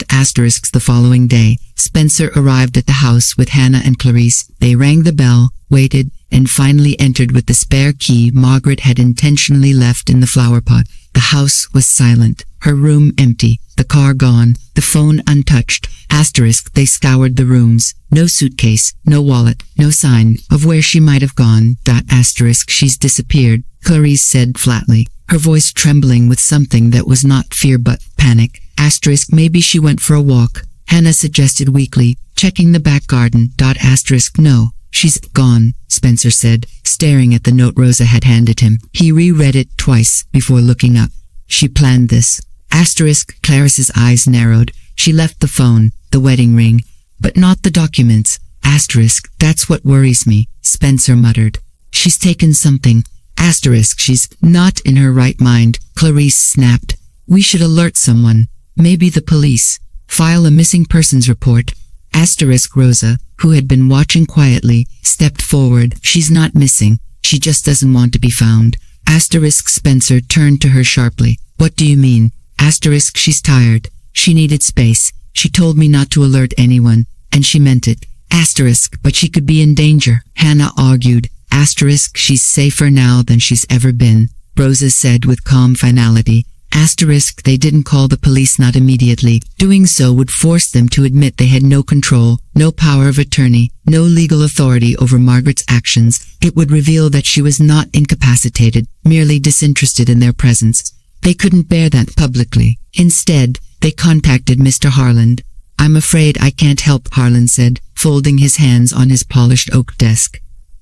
Asterisks the following day, Spencer arrived at the house with Hannah and Clarice. They rang the bell, waited, and finally entered with the spare key Margaret had intentionally left in the flower pot. The house was silent, her room empty, the car gone, the phone untouched. Asterisk they scoured the rooms. No suitcase, no wallet, no sign of where she might have gone. Asterisk she's disappeared, Clarice said flatly, her voice trembling with something that was not fear but panic. Asterisk maybe she went for a walk, Hannah suggested weakly, checking the back garden. Asterisk no, she's gone, Spencer said, staring at the note Rosa had handed him. He reread it twice before looking up. She planned this. Asterisk Clarice's eyes narrowed. She left the phone, the wedding ring, but not the documents. Asterisk that's what worries me, Spencer muttered. She's taken something. Asterisk she's not in her right mind, Clarice snapped. We should alert someone. Maybe the police. File a missing persons report. Asterisk Rosa, who had been watching quietly, stepped forward. She's not missing. She just doesn't want to be found. Asterisk Spencer turned to her sharply. What do you mean? Asterisk she's tired. She needed space. She told me not to alert anyone, and she meant it. Asterisk but she could be in danger, Hannah argued. Asterisk she's safer now than she's ever been, Rosa said with calm finality. Asterisk they didn't call the police, not immediately. Doing so would force them to admit they had no control, no power of attorney, no legal authority over Margaret's actions. It would reveal that she was not incapacitated, merely disinterested in their presence. They couldn't bear that publicly. Instead, they contacted Mr. Harland. I'm afraid I can't help, Harland said, folding his hands on his polished oak desk.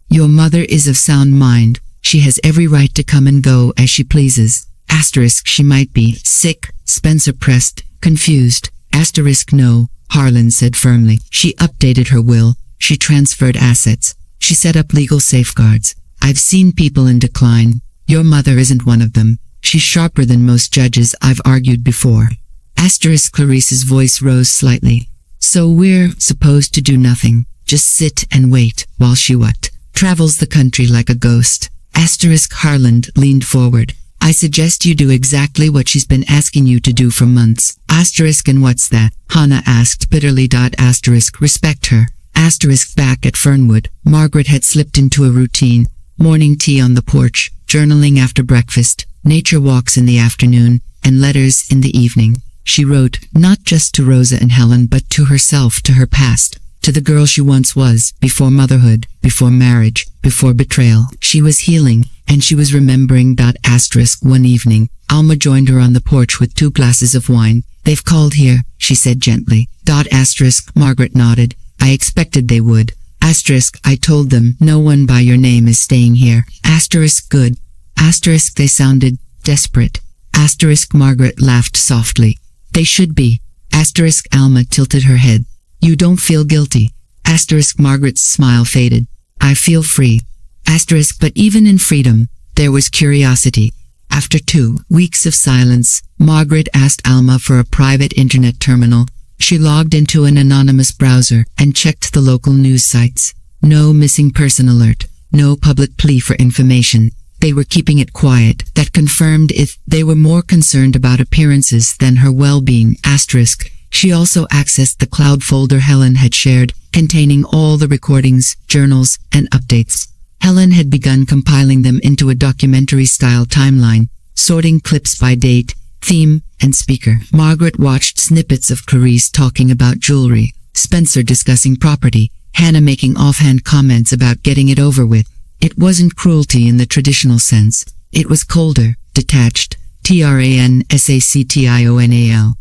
Your mother is of sound mind. She has every right to come and go as she pleases. Asterisk she might be sick, Spencer pressed, confused. Asterisk no, Harland said firmly. She updated her will. She transferred assets. She set up legal safeguards. I've seen people in decline. Your mother isn't one of them. She's sharper than most judges I've argued before. Asterisk Clarice's voice rose slightly. So we're supposed to do nothing, just sit and wait while she what? Travels the country like a ghost. Asterisk Harland leaned forward. I suggest you do exactly what she's been asking you to do for months. Asterisk and what's that? Hannah asked bitterly. Asterisk respect her. Asterisk back at Fernwood, Margaret had slipped into a routine. Morning tea on the porch, journaling after breakfast, nature walks in the afternoon, and letters in the evening. She wrote, not just to Rosa and Helen but to herself, to her past, to the girl she once was, before motherhood, before marriage, before betrayal. She was healing, and she was remembering. Asterisk one evening, Alma joined her on the porch with 2 glasses of wine. They've called here, she said gently. Asterisk Margaret nodded. I expected they would. Asterisk I told them no one by your name is staying here. Asterisk good. Asterisk they sounded desperate. Asterisk Margaret laughed softly. They should be. Asterisk Alma tilted her head. You don't feel guilty. Asterisk Margaret's smile faded. I feel free. Asterisk but even in freedom, there was curiosity. After 2 weeks of silence, Margaret asked Alma for a private internet terminal. She logged into an anonymous browser and checked the local news sites. No missing person alert. No public plea for information. They were keeping it quiet. That confirmed if they were more concerned about appearances than her well-being. Asterisk She also accessed the cloud folder Helen had shared, containing all the recordings, journals, and updates. Helen had begun compiling them into a documentary-style timeline, sorting clips by date, theme, and speaker. Margaret watched snippets of Clarice talking about jewelry, Spencer discussing property, Hannah making offhand comments about getting it over with. It wasn't cruelty in the traditional sense. It was colder, detached, transactional.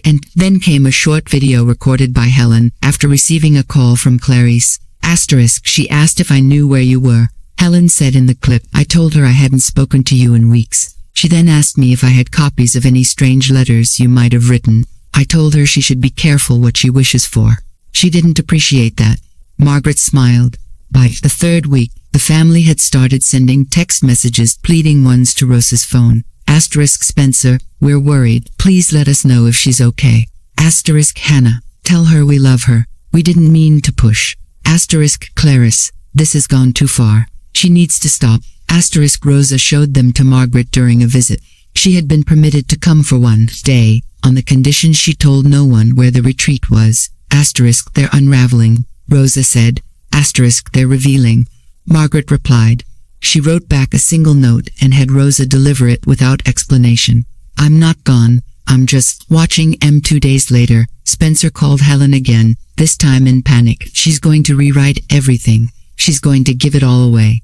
And then came a short video recorded by Helen after receiving a call from Clarice. She asked if I knew where you were. Helen said in the clip, I told her I hadn't spoken to you in weeks. She then asked me if I had copies of any strange letters you might have written. I told her she should be careful what she wishes for. She didn't appreciate that. Margaret smiled. By the third week, the family had started sending text messages, pleading ones to Rosa's phone. Spencer, we're worried. Please let us know if she's okay. Hannah, tell her we love her. We didn't mean to push. Clarice, this has gone too far. She needs to stop. Rosa showed them to Margaret during a visit. She had been permitted to come for one day, on the condition she told no one where the retreat was. They're unraveling, Rosa said. They're revealing. Margaret replied. She wrote back a single note and had Rosa deliver it without explanation. I'm not gone, I'm just watching. 2 days later, Spencer called Helen again, this time in panic. She's going to rewrite everything. She's going to give it all away.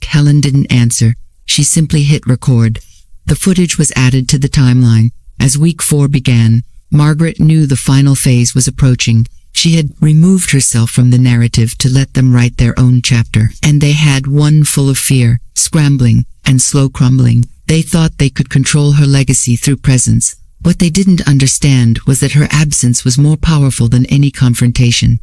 Helen didn't answer. She simply hit record. The footage was added to the timeline. As week 4 began, Margaret knew the final phase was approaching. She had removed herself from the narrative to let them write their own chapter, and they had one full of fear, scrambling, and slow crumbling. They thought they could control her legacy through presence. What they didn't understand was that her absence was more powerful than any confrontation.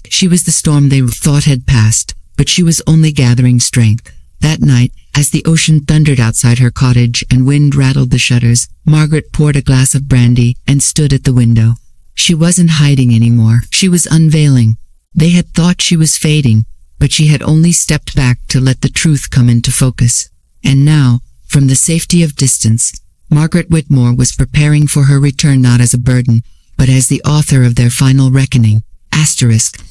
She was the storm they thought had passed, but she was only gathering strength. That night, as the ocean thundered outside her cottage and wind rattled the shutters, Margaret poured a glass of brandy and stood at the window. She wasn't hiding anymore. She was unveiling. They had thought she was fading, but she had only stepped back to let the truth come into focus. And now, from the safety of distance, Margaret Whitmore was preparing for her return not as a burden, but as the author of their final reckoning.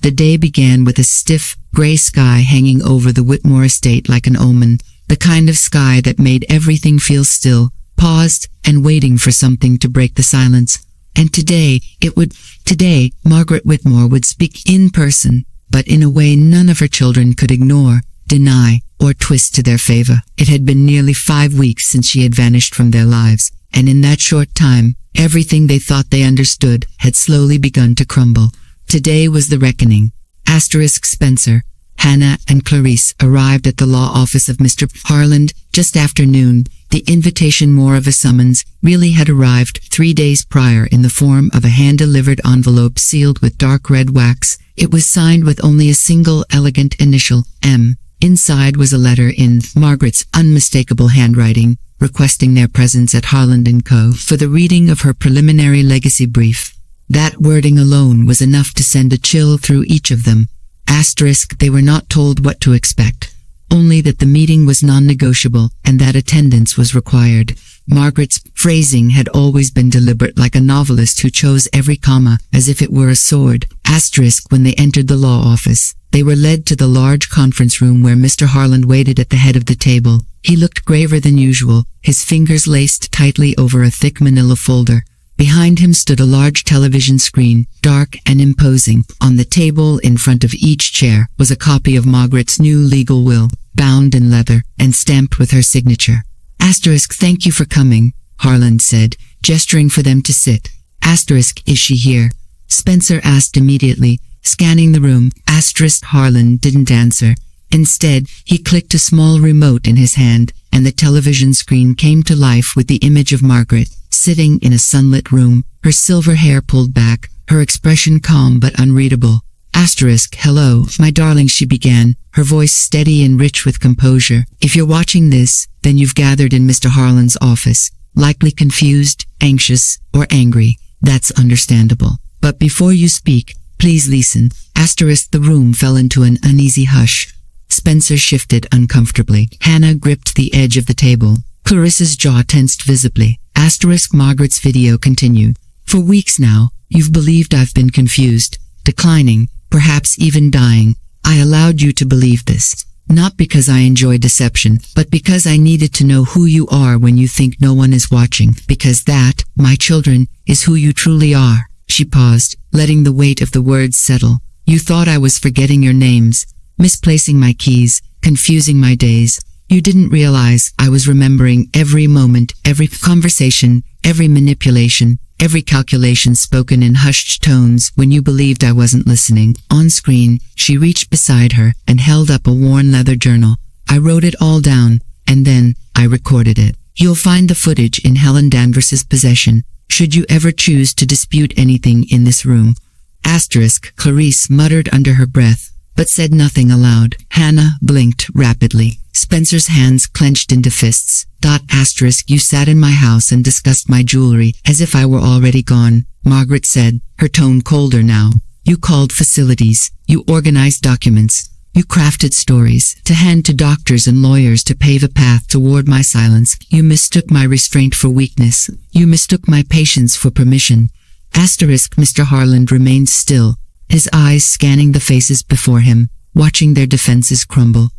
The day began with a stiff, grey sky hanging over the Whitmore estate like an omen, the kind of sky that made everything feel still, paused, and waiting for something to break the silence. And today, Margaret Whitmore would speak in person, but in a way none of her children could ignore, deny, or twist to their favor. It had been nearly 5 weeks since she had vanished from their lives, and in that short time, everything they thought they understood had slowly begun to crumble. Today was the reckoning. Spencer, Hannah, and Clarice arrived at the law office of Mr. Harland just after noon. The invitation, more of a summons, really had arrived 3 days prior in the form of a hand-delivered envelope sealed with dark red wax. It was signed with only a single elegant initial, M. Inside was a letter in Margaret's unmistakable handwriting, requesting their presence at Harland & Co. for the reading of her preliminary legacy brief. That wording alone was enough to send a chill through each of them. They were not told what to expect, only that the meeting was non-negotiable and that attendance was required. Margaret's phrasing had always been deliberate, like a novelist who chose every comma as if it were a sword. When they entered the law office, they were led to the large conference room where Mr. Harland waited at the head of the table. He looked graver than usual, his fingers laced tightly over a thick manila folder. Behind him stood a large television screen, dark and imposing. On the table in front of each chair was a copy of Margaret's new legal will, bound in leather and stamped with her signature. Thank you for coming, Harland said, gesturing for them to sit. Is she here? Spencer asked immediately, scanning the room. Harland didn't answer. Instead, he clicked a small remote in his hand, and the television screen came to life with the image of Margaret, sitting in a sunlit room, her silver hair pulled back, her expression calm but unreadable. Hello, my darling, she began, her voice steady and rich with composure. If you're watching this, then you've gathered in Mr. Harland's office, likely confused, anxious, or angry. That's understandable. But before you speak, please listen. The room fell into an uneasy hush. Spencer shifted uncomfortably. Hannah gripped the edge of the table. Clarissa's jaw tensed visibly. Margaret's video continued. For weeks now, you've believed I've been confused, declining, perhaps even dying. I allowed you to believe this. Not because I enjoy deception, but because I needed to know who you are when you think no one is watching. Because that, my children, is who you truly are. She paused, letting the weight of the words settle. You thought I was forgetting your names, misplacing my keys, confusing my days. You didn't realize I was remembering every moment, every conversation, every manipulation, every calculation spoken in hushed tones when you believed I wasn't listening. On screen, she reached beside her and held up a worn leather journal. I wrote it all down, and then I recorded it. You'll find the footage in Helen Danvers's possession, should you ever choose to dispute anything in this room. Asterisk, Clarice muttered under her breath, but said nothing aloud. Hannah blinked rapidly. Spencer's hands clenched into fists. Asterisk, you sat in my house and discussed my jewelry as if I were already gone, Margaret said, her tone colder now. You called facilities. You organized documents. You crafted stories to hand to doctors and lawyers to pave a path toward my silence. You mistook my restraint for weakness. You mistook my patience for permission. Asterisk, Mr. Harland remained still, his eyes scanning the faces before him, watching their defenses crumble.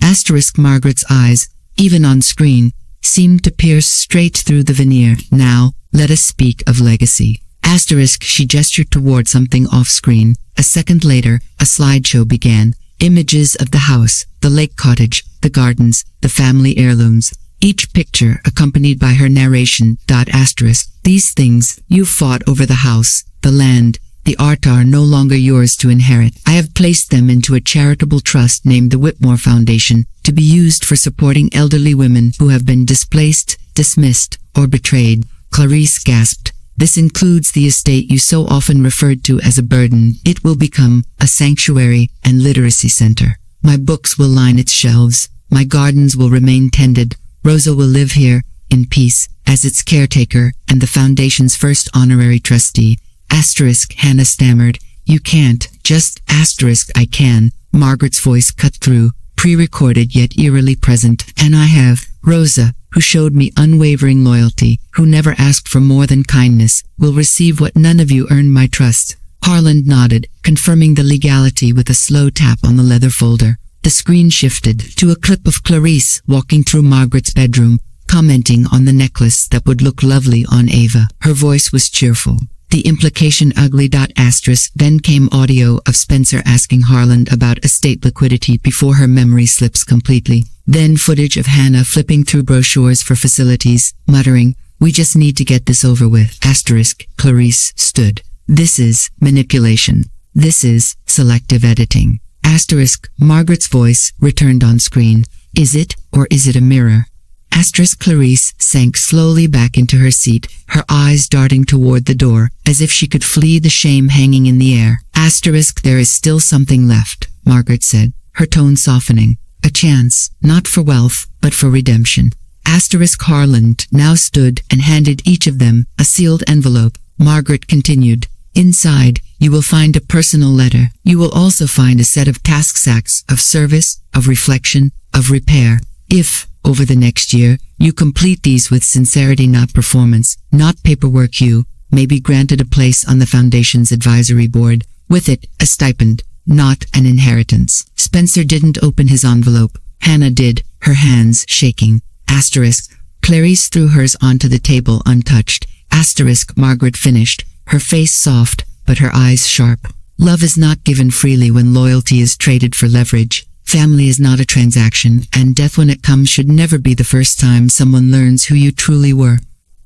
Asterisk, Margaret's eyes, even on screen, seemed to pierce straight through the veneer. Now, let us speak of legacy. Asterisk, she gestured toward something off-screen. A second later, a slideshow began. Images of the house, the lake cottage, the gardens, the family heirlooms. Each picture accompanied by her narration. Asterisk, these things, you fought over the house, the land, the art are no longer yours to inherit. I have placed them into a charitable trust named the Whitmore Foundation to be used for supporting elderly women who have been displaced, dismissed, or betrayed. Clarice gasped. This includes the estate you so often referred to as a burden. It will become a sanctuary and literacy center. My books will line its shelves. My gardens will remain tended. Rosa will live here, in peace, as its caretaker and the foundation's first honorary trustee. Asterisk, Hannah stammered. You can't. Just asterisk, I can. Margaret's voice cut through, pre-recorded yet eerily present. And I have. Rosa, who showed me unwavering loyalty, who never asked for more than kindness, will receive what none of you earned my trust. Harland nodded, confirming the legality with a slow tap on the leather folder. The screen shifted to a clip of Clarice walking through Margaret's bedroom, commenting on the necklace that would look lovely on Ava. Her voice was cheerful. The implication ugly. Asterisk. Then came audio of Spencer asking Harland about estate liquidity before her memory slips completely. Then footage of Hannah flipping through brochures for facilities, muttering, we just need to get this over with. Asterisk. Clarice stood. This is manipulation. This is selective editing. Asterisk. Margaret's voice returned on screen. Is it, or is it a mirror? Asterisk. Clarice sank slowly back into her seat, her eyes darting toward the door, as if she could flee the shame hanging in the air. Asterisk. There is still something left, Margaret said, her tone softening. A chance, not for wealth, but for redemption. Asterisk. Harland now stood and handed each of them a sealed envelope. Margaret continued. Inside, you will find a personal letter. You will also find a set of task sacks of service, of reflection, of repair. If, over the next year, you complete these with sincerity, not performance, not paperwork, you may be granted a place on the Foundation's advisory board. With it, a stipend, not an inheritance. Spencer didn't open his envelope. Hannah did, her hands shaking. Asterisk. Clarice threw hers onto the table untouched. Asterisk. Margaret finished, her face soft, but her eyes sharp. Love is not given freely when loyalty is traded for leverage. Family is not a transaction, and death when it comes should never be the first time someone learns who you truly were.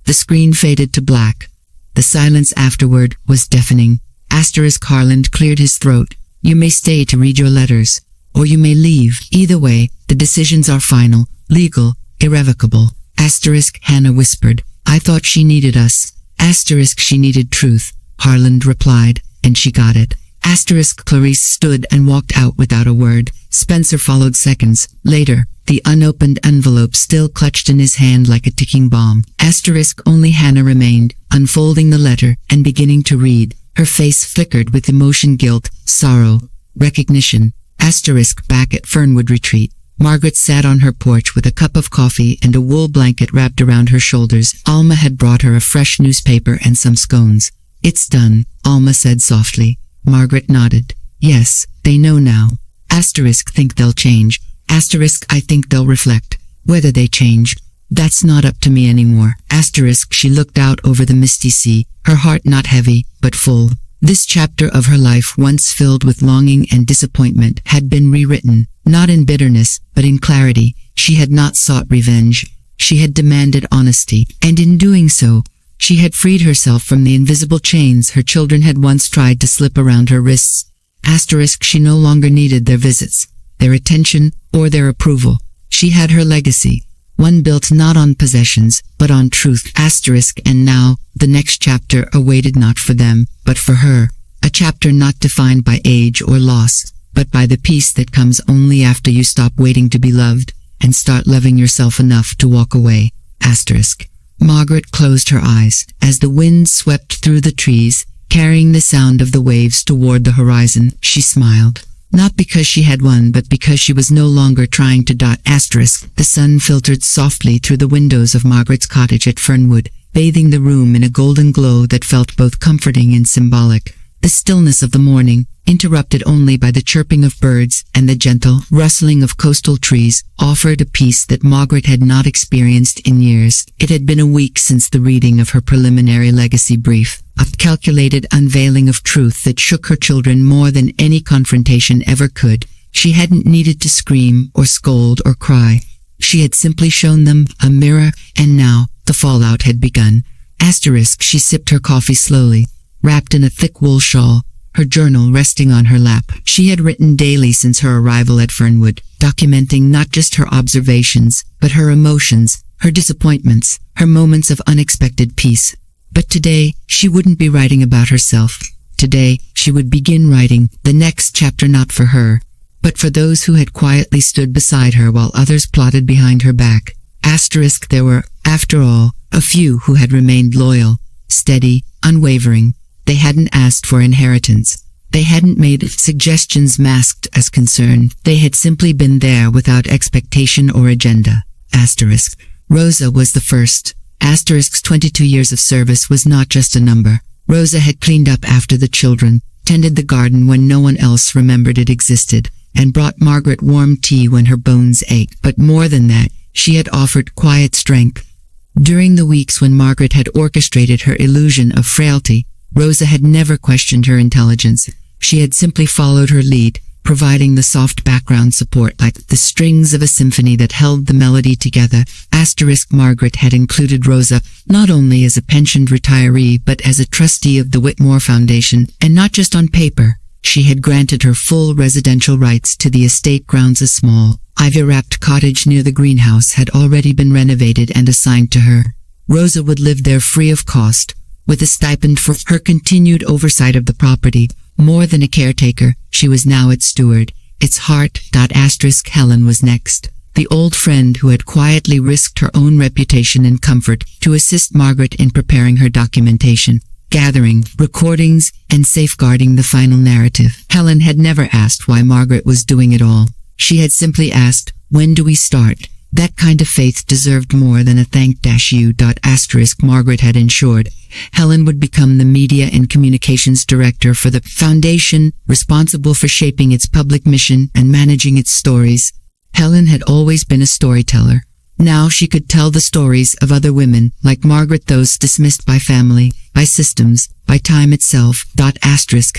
The screen faded to black. The silence afterward was deafening. Asterisk. Harland cleared his throat. You may stay to read your letters, or you may leave. Either way, the decisions are final, legal, irrevocable. Asterisk. Hannah whispered. I thought she needed us. Asterisk. She needed truth, Harland replied, and she got it. Asterisk. Clarice stood and walked out without a word. Spencer followed seconds later, the unopened envelope still clutched in his hand like a ticking bomb. Asterisk. Only Hannah remained, unfolding the letter and beginning to read. Her face flickered with emotion, guilt, sorrow, recognition. Asterisk. Back at Fernwood Retreat, Margaret sat on her porch with a cup of coffee and a wool blanket wrapped around her shoulders. Alma had brought her a fresh newspaper and some scones. "It's done," Alma said softly. Margaret nodded. "Yes, they know now. Think they'll change. I think they'll reflect. Whether they change, that's not up to me anymore." She looked out over the misty sea, her heart not heavy, but full. This chapter of her life, once filled with longing and disappointment, had been rewritten, not in bitterness, but in clarity. She had not sought revenge. She had demanded honesty, and in doing so, she had freed herself from the invisible chains her children had once tried to slip around her wrists. She no longer needed their visits, their attention, or their approval. She had her legacy, one built not on possessions, but on truth. And now, the next chapter awaited not for them, but for her. A chapter not defined by age or loss, but by the peace that comes only after you stop waiting to be loved, and start loving yourself enough to walk away. Margaret closed her eyes, as the wind swept through the trees, carrying the sound of the waves toward the horizon. She smiled. Not because she had won, but because she was no longer trying to dot asterisk. The sun filtered softly through the windows of Margaret's cottage at Fernwood, bathing the room in a golden glow that felt both comforting and symbolic. The stillness of the morning, interrupted only by the chirping of birds and the gentle rustling of coastal trees, offered a peace that Margaret had not experienced in years. It had been a week since the reading of her preliminary legacy brief, a calculated unveiling of truth that shook her children more than any confrontation ever could. She hadn't needed to scream or scold or cry. She had simply shown them a mirror, and now the fallout had begun. She sipped her coffee slowly, wrapped in a thick wool shawl, her journal resting on her lap. She had written daily since her arrival at Fernwood, documenting not just her observations, but her emotions, her disappointments, her moments of unexpected peace. But today, she wouldn't be writing about herself. Today, she would begin writing the next chapter, not for her, but for those who had quietly stood beside her while others plotted behind her back. There were, after all, a few who had remained loyal, steady, unwavering. They hadn't asked for inheritance. They hadn't made suggestions masked as concern. They had simply been there without expectation or agenda. Rosa was the first. 22 years of service was not just a number. Rosa had cleaned up after the children, tended the garden when no one else remembered it existed, and brought Margaret warm tea when her bones ached. But more than that, she had offered quiet strength. During the weeks when Margaret had orchestrated her illusion of frailty, Rosa had never questioned her intelligence. She had simply followed her lead, providing the soft background support like the strings of a symphony that held the melody together. Margaret had included Rosa not only as a pensioned retiree but as a trustee of the Whitmore Foundation, and not just on paper. She had granted her full residential rights to the estate grounds. A small, ivy-wrapped cottage near the greenhouse had already been renovated and assigned to her. Rosa would live there free of cost, with a stipend for her continued oversight of the property. More than a caretaker, she was now its steward, its heart. Helen was next, the old friend who had quietly risked her own reputation and comfort to assist Margaret in preparing her documentation, gathering recordings, and safeguarding the final narrative. Helen had never asked why Margaret was doing it all. She had simply asked, "When do we start?" That kind of faith deserved more than a thank you. Margaret had ensured Helen would become the media and communications director for the foundation, responsible for shaping its public mission and managing its stories. Helen had always been a storyteller. Now she could tell the stories of other women like Margaret, those dismissed by family, by systems, by time itself.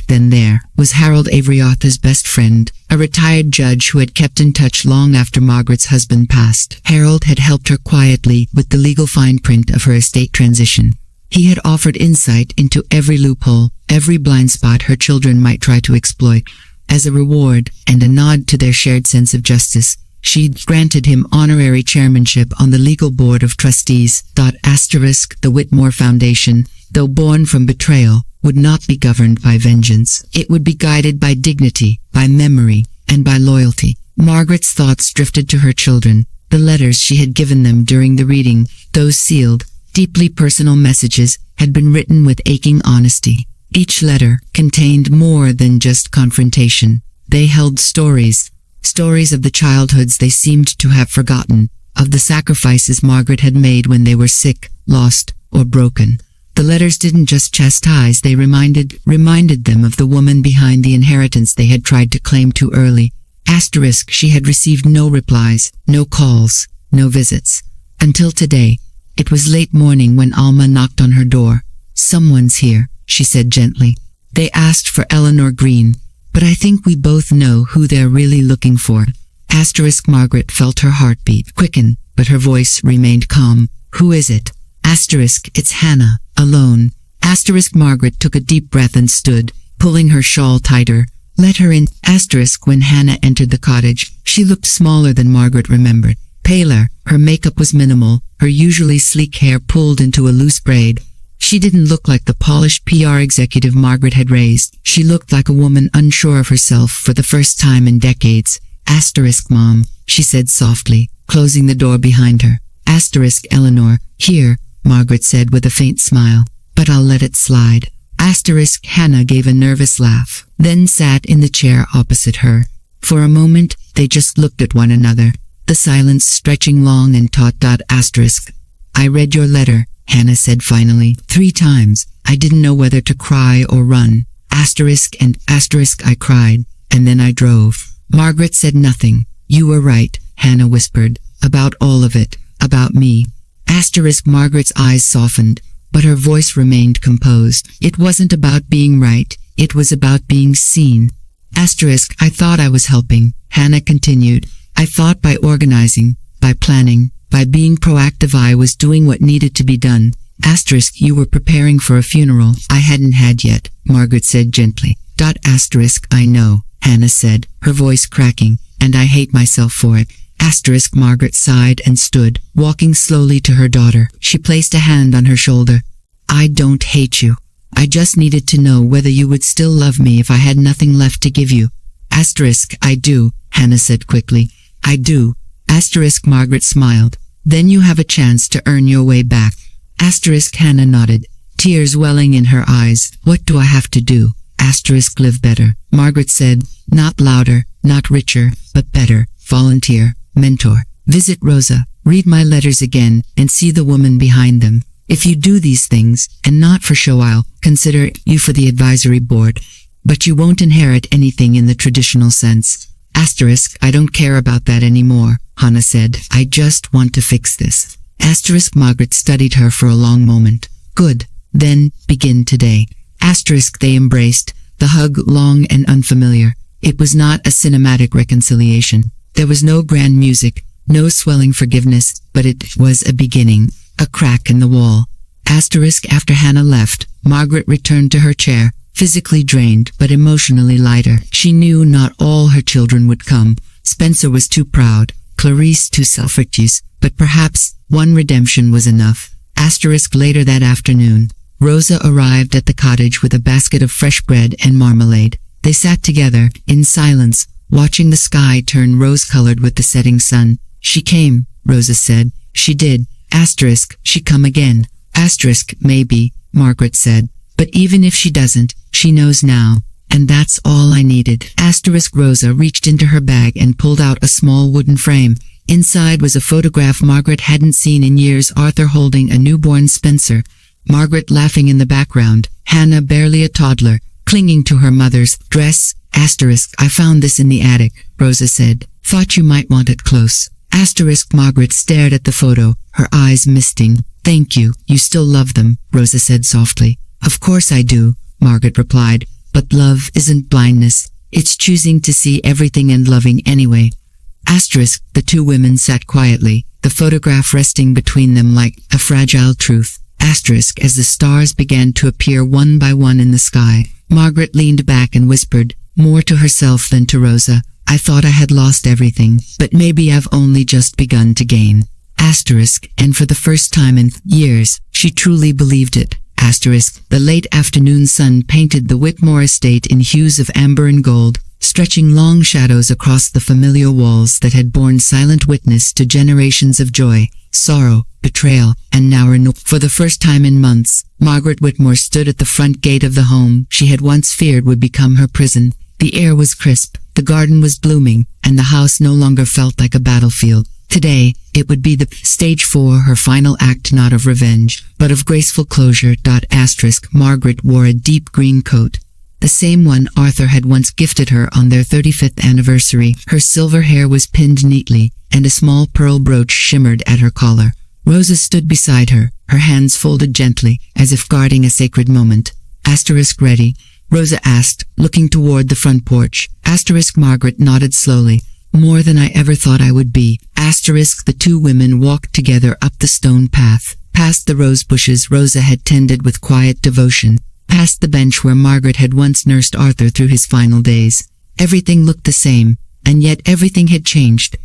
Then there was Harold Avery, Arthur's best friend, a retired judge who had kept in touch long after Margaret's husband passed. Harold had helped her quietly with the legal fine print of her estate transition. He had offered insight into every loophole, every blind spot her children might try to exploit. As a reward and a nod to their shared sense of justice, she'd granted him honorary chairmanship on the legal board of trustees. The Whitmore Foundation, though born from betrayal, would not be governed by vengeance. It would be guided by dignity, by memory, and by loyalty. Margaret's thoughts drifted to her children, the letters she had given them during the reading. Those sealed, deeply personal messages had been written with aching honesty. Each letter contained more than just confrontation. They held stories stories of the childhoods they seemed to have forgotten, of the sacrifices Margaret had made when they were sick, lost, or broken. The letters didn't just chastise, they reminded them of the woman behind the inheritance they had tried to claim too early. Asterisk, she had received no replies, no calls, no visits. Until today. It was late morning when Alma knocked on her door. "Someone's here," she said gently. "They asked for Eleanor Green, but I think we both know who they're really looking for." Asterisk, Margaret felt her heartbeat quicken, but her voice remained calm. "Who is it?" Asterisk, "It's Hannah, alone." Asterisk, Margaret took a deep breath and stood, pulling her shawl tighter. "Let her in." Asterisk, when Hannah entered the cottage, she looked smaller than Margaret remembered. Paler, her makeup was minimal, her usually sleek hair pulled into a loose braid. She didn't look like the polished PR executive Margaret had raised. She looked like a woman unsure of herself for the first time in decades. Asterisk, "Mom," she said softly, closing the door behind her. Asterisk, "Eleanor, here," Margaret said with a faint smile, "but I'll let it slide." Asterisk, Hannah gave a nervous laugh, then sat in the chair opposite her. For a moment, they just looked at one another, the silence stretching long and taut. Asterisk, "I read your letter," Hannah said finally, 3 times. "I didn't know whether to cry or run." Asterisk, and asterisk, "I cried, and then I drove." Margaret said nothing. "You were right," Hannah whispered, "about all of it, about me." Asterisk, Margaret's eyes softened, but her voice remained composed. "It wasn't about being right, it was about being seen." Asterisk, "I thought I was helping," Hannah continued. "I thought by organizing, by planning, by being proactive I was doing what needed to be done." Asterisk, "You were preparing for a funeral I hadn't had yet," Margaret said gently. Asterisk, "I know," Hannah said, her voice cracking, "and I hate myself for it." Asterisk, Margaret sighed and stood, walking slowly to her daughter. She placed a hand on her shoulder. "I don't hate you. I just needed to know whether you would still love me if I had nothing left to give you." Asterisk, "I do," Hannah said quickly. "I do." Asterisk, Margaret smiled. "Then you have a chance to earn your way back." Asterisk, Hannah nodded, tears welling in her eyes. "What do I have to do?" Asterisk, "Live better," Margaret said. "Not louder, not richer, but better. Volunteer, mentor, visit Rosa, read my letters again, and see the woman behind them. If you do these things, and not for show, I'll consider you for the advisory board. But you won't inherit anything in the traditional sense." Asterisk, "I don't care about that anymore," Hannah said. "I just want to fix this." Asterisk, Margaret studied her for a long moment. "Good. Then, begin today." Asterisk, they embraced, the hug long and unfamiliar. It was not a cinematic reconciliation. There was no grand music, no swelling forgiveness, but it was a beginning, a crack in the wall. Asterisk, after Hannah left, Margaret returned to her chair, physically drained but emotionally lighter. She knew not all her children would come. Spencer was too proud, Clarice too self-righteous, but perhaps one redemption was enough. Asterisk, later that afternoon, Rosa arrived at the cottage with a basket of fresh bread and marmalade. They sat together, in silence, watching the sky turn rose-colored with the setting sun. "She came," Rosa said. "She did." Asterisk, "She come again." Asterisk, "Maybe," Margaret said. "But even if she doesn't, she knows now. And that's all I needed." Asterisk, Rosa reached into her bag and pulled out a small wooden frame. Inside was a photograph Margaret hadn't seen in years, Arthur holding a newborn Spencer, Margaret laughing in the background, Hannah barely a toddler, clinging to her mother's dress. Asterisk, "I found this in the attic," Rosa said. "Thought you might want it close." Asterisk, Margaret stared at the photo, her eyes misting. "Thank you. You still love them," Rosa said softly. "Of course I do," Margaret replied. "But love isn't blindness. It's choosing to see everything and loving anyway." Asterisk, the two women sat quietly, the photograph resting between them like a fragile truth. Asterisk, as the stars began to appear one by one in the sky, Margaret leaned back and whispered, more to herself than to Rosa, "I thought I had lost everything, but maybe I've only just begun to gain." Asterisk, and for the first time in years, she truly believed it. Asterisk, the late afternoon sun painted the Whitmore estate in hues of amber and gold, stretching long shadows across the familiar walls that had borne silent witness to generations of joy, sorrow, betrayal, and now renewal. For the first time in months, Margaret Whitmore stood at the front gate of the home she had once feared would become her prison. The air was crisp, the garden was blooming, and the house no longer felt like a battlefield. Today, it would be the stage for her final act, not of revenge, but of graceful closure. Margaret wore a deep green coat, the same one Arthur had once gifted her on their 35th anniversary. Her silver hair was pinned neatly, and a small pearl brooch shimmered at her collar. Rosa stood beside her, her hands folded gently, as if guarding a sacred moment. Ready? Rosa asked, looking toward the front porch. Margaret nodded slowly. More than I ever thought I would be. The two women walked together up the stone path, past the rose bushes Rosa had tended with quiet devotion, past the bench where Margaret had once nursed Arthur through his final days. Everything looked the same, and yet everything had changed.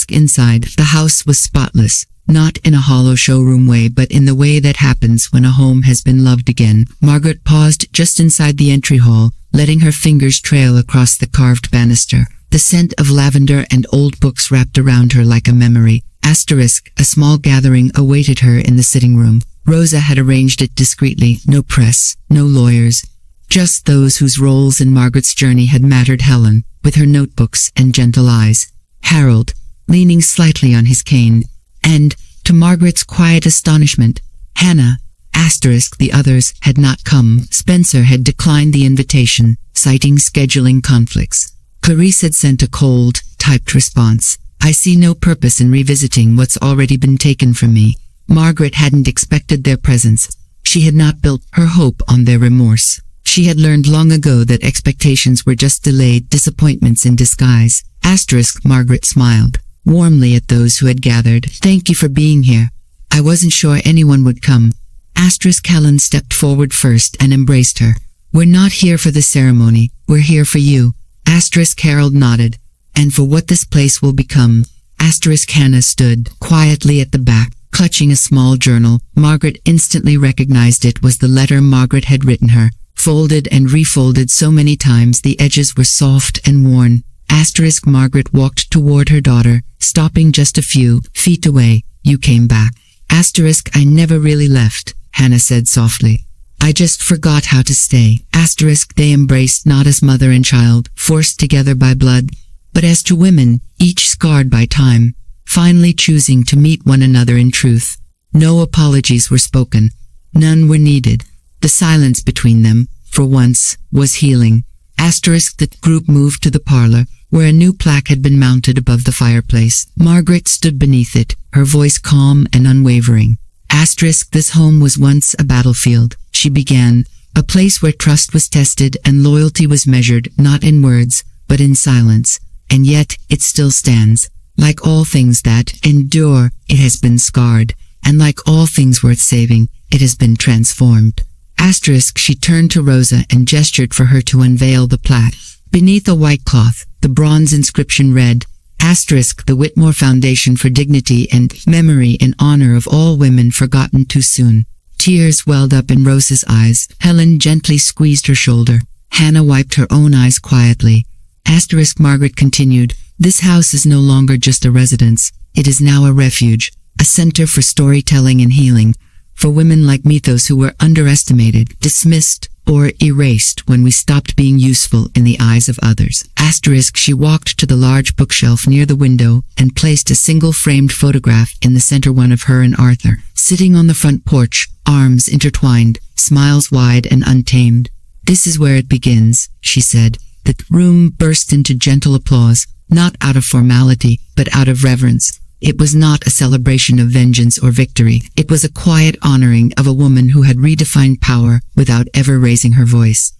Inside, the house was spotless, not in a hollow showroom way, but in the way that happens when a home has been loved again. Margaret paused just inside the entry hall, letting her fingers trail across the carved banister. The scent of lavender and old books wrapped around her like a memory. A small gathering awaited her in the sitting room. Rosa had arranged it discreetly. No press, no lawyers. Just those whose roles in Margaret's journey had mattered. Helen, with her notebooks and gentle eyes. Harold, leaning slightly on his cane. And, to Margaret's quiet astonishment, Hannah. The others had not come. Spencer had declined the invitation, citing scheduling conflicts. Clarice had sent a cold, typed response. I see no purpose in revisiting what's already been taken from me. Margaret hadn't expected their presence. She had not built her hope on their remorse. She had learned long ago that expectations were just delayed disappointments in disguise. Margaret smiled warmly at those who had gathered. Thank you for being here. I wasn't sure anyone would come. Helen stepped forward first and embraced her. We're not here for the ceremony, we're here for you. Harold nodded. And for what this place will become. Hannah stood quietly at the back, clutching a small journal. Margaret instantly recognized it was the letter Margaret had written her, folded and refolded so many times the edges were soft and worn. Margaret walked toward her daughter, stopping just a few feet away. You came back. I never really left, Hannah said softly. I just forgot how to stay. They embraced not as mother and child, forced together by blood, but as two women, each scarred by time, finally choosing to meet one another in truth. No apologies were spoken. None were needed. The silence between them, for once, was healing. The group moved to the parlor, where a new plaque had been mounted above the fireplace. Margaret stood beneath it, her voice calm and unwavering. This home was once a battlefield, she began, a place where trust was tested and loyalty was measured not in words, but in silence, and yet it still stands. Like all things that endure, it has been scarred, and like all things worth saving, it has been transformed. She turned to Rosa and gestured for her to unveil the plaque. Beneath a white cloth, the bronze inscription read, the Whitmore Foundation for Dignity and Memory in honor of all women forgotten too soon. Tears welled up in Rosa's eyes. Helen gently squeezed her shoulder. Hannah wiped her own eyes quietly. Margaret continued, this house is no longer just a residence. It is now a refuge, a center for storytelling and healing, for women like Mythos who were underestimated, dismissed, or erased when we stopped being useful in the eyes of others. She walked to the large bookshelf near the window and placed a single framed photograph in the center, one of her and Arthur, sitting on the front porch, arms intertwined, smiles wide and untamed. This is where it begins, she said. The room burst into gentle applause, not out of formality, but out of reverence. It was not a celebration of vengeance or victory. It was a quiet honoring of a woman who had redefined power without ever raising her voice.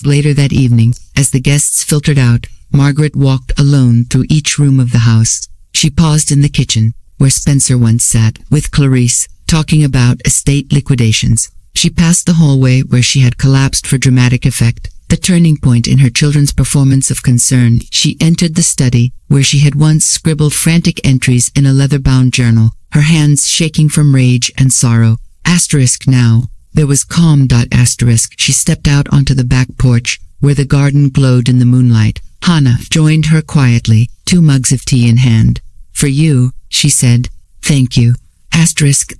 Later that evening, as the guests filtered out, Margaret walked alone through each room of the house. She paused in the kitchen, where Spencer once sat, with Clarice, talking about estate liquidations. She passed the hallway where she had collapsed for dramatic effect, the turning point in her children's performance of concern. She entered the study, where she had once scribbled frantic entries in a leather-bound journal, her hands shaking from rage and sorrow. Now, there was calm. She stepped out onto the back porch, where the garden glowed in the moonlight. Hannah joined her quietly, 2 mugs of tea in hand. For you, she said. Thank you.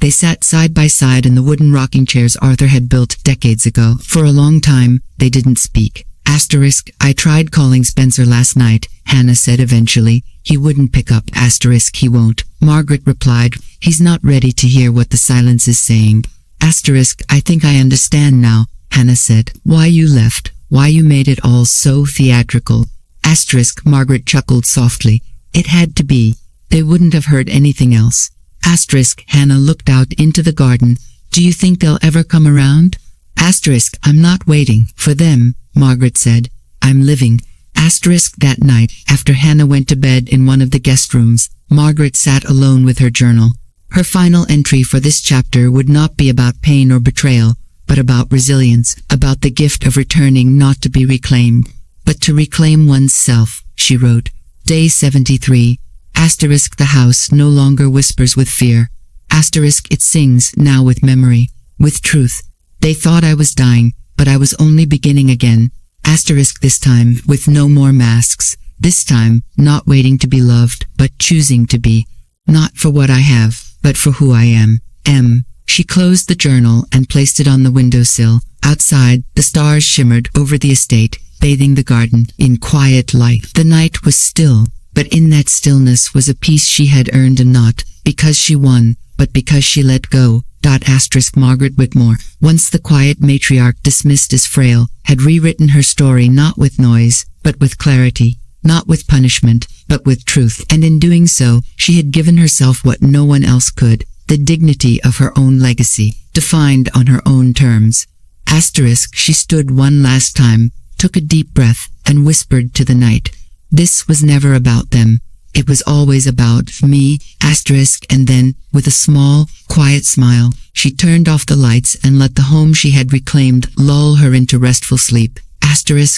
They sat side by side in the wooden rocking chairs Arthur had built decades ago. For a long time, they didn't speak. Asterisk, I tried calling Spencer last night, Hannah said eventually. He wouldn't pick up. Asterisk, he won't. Margaret replied, he's not ready to hear what the silence is saying. Asterisk, I think I understand now, Hannah said. Why you left, why you made it all so theatrical. Asterisk, Margaret chuckled softly. It had to be. They wouldn't have heard anything else. Asterisk, Hannah looked out into the garden. Do you think they'll ever come around? Asterisk, I'm not waiting for them, Margaret said. I'm living. Asterisk, that night, after Hannah went to bed in one of the guest rooms, Margaret sat alone with her journal. Her final entry for this chapter would not be about pain or betrayal, but about resilience, about the gift of returning not to be reclaimed, but to reclaim one's self, she wrote. Day 73. Asterisk, the house no longer whispers with fear. Asterisk, it sings now with memory, with truth. They thought I was dying, but I was only beginning again. Asterisk, this time, with no more masks. This time, not waiting to be loved, but choosing to be. Not for what I have, but for who I am. She closed the journal and placed it on the windowsill. Outside, the stars shimmered over the estate, bathing the garden in quiet light. The night was still, but in that stillness was a peace she had earned, and not because she won, but because she let go. Asterisk, Margaret Whitmore, once the quiet matriarch dismissed as frail, had rewritten her story not with noise, but with clarity, not with punishment, but with truth, and in doing so, she had given herself what no one else could, the dignity of her own legacy, defined on her own terms. Asterisk, she stood one last time, took a deep breath, and whispered to the night. This was never about them. It was always about me. Asterisk, and then, with a small, quiet smile, she turned off the lights and let the home she had reclaimed lull her into restful sleep. Asterisk.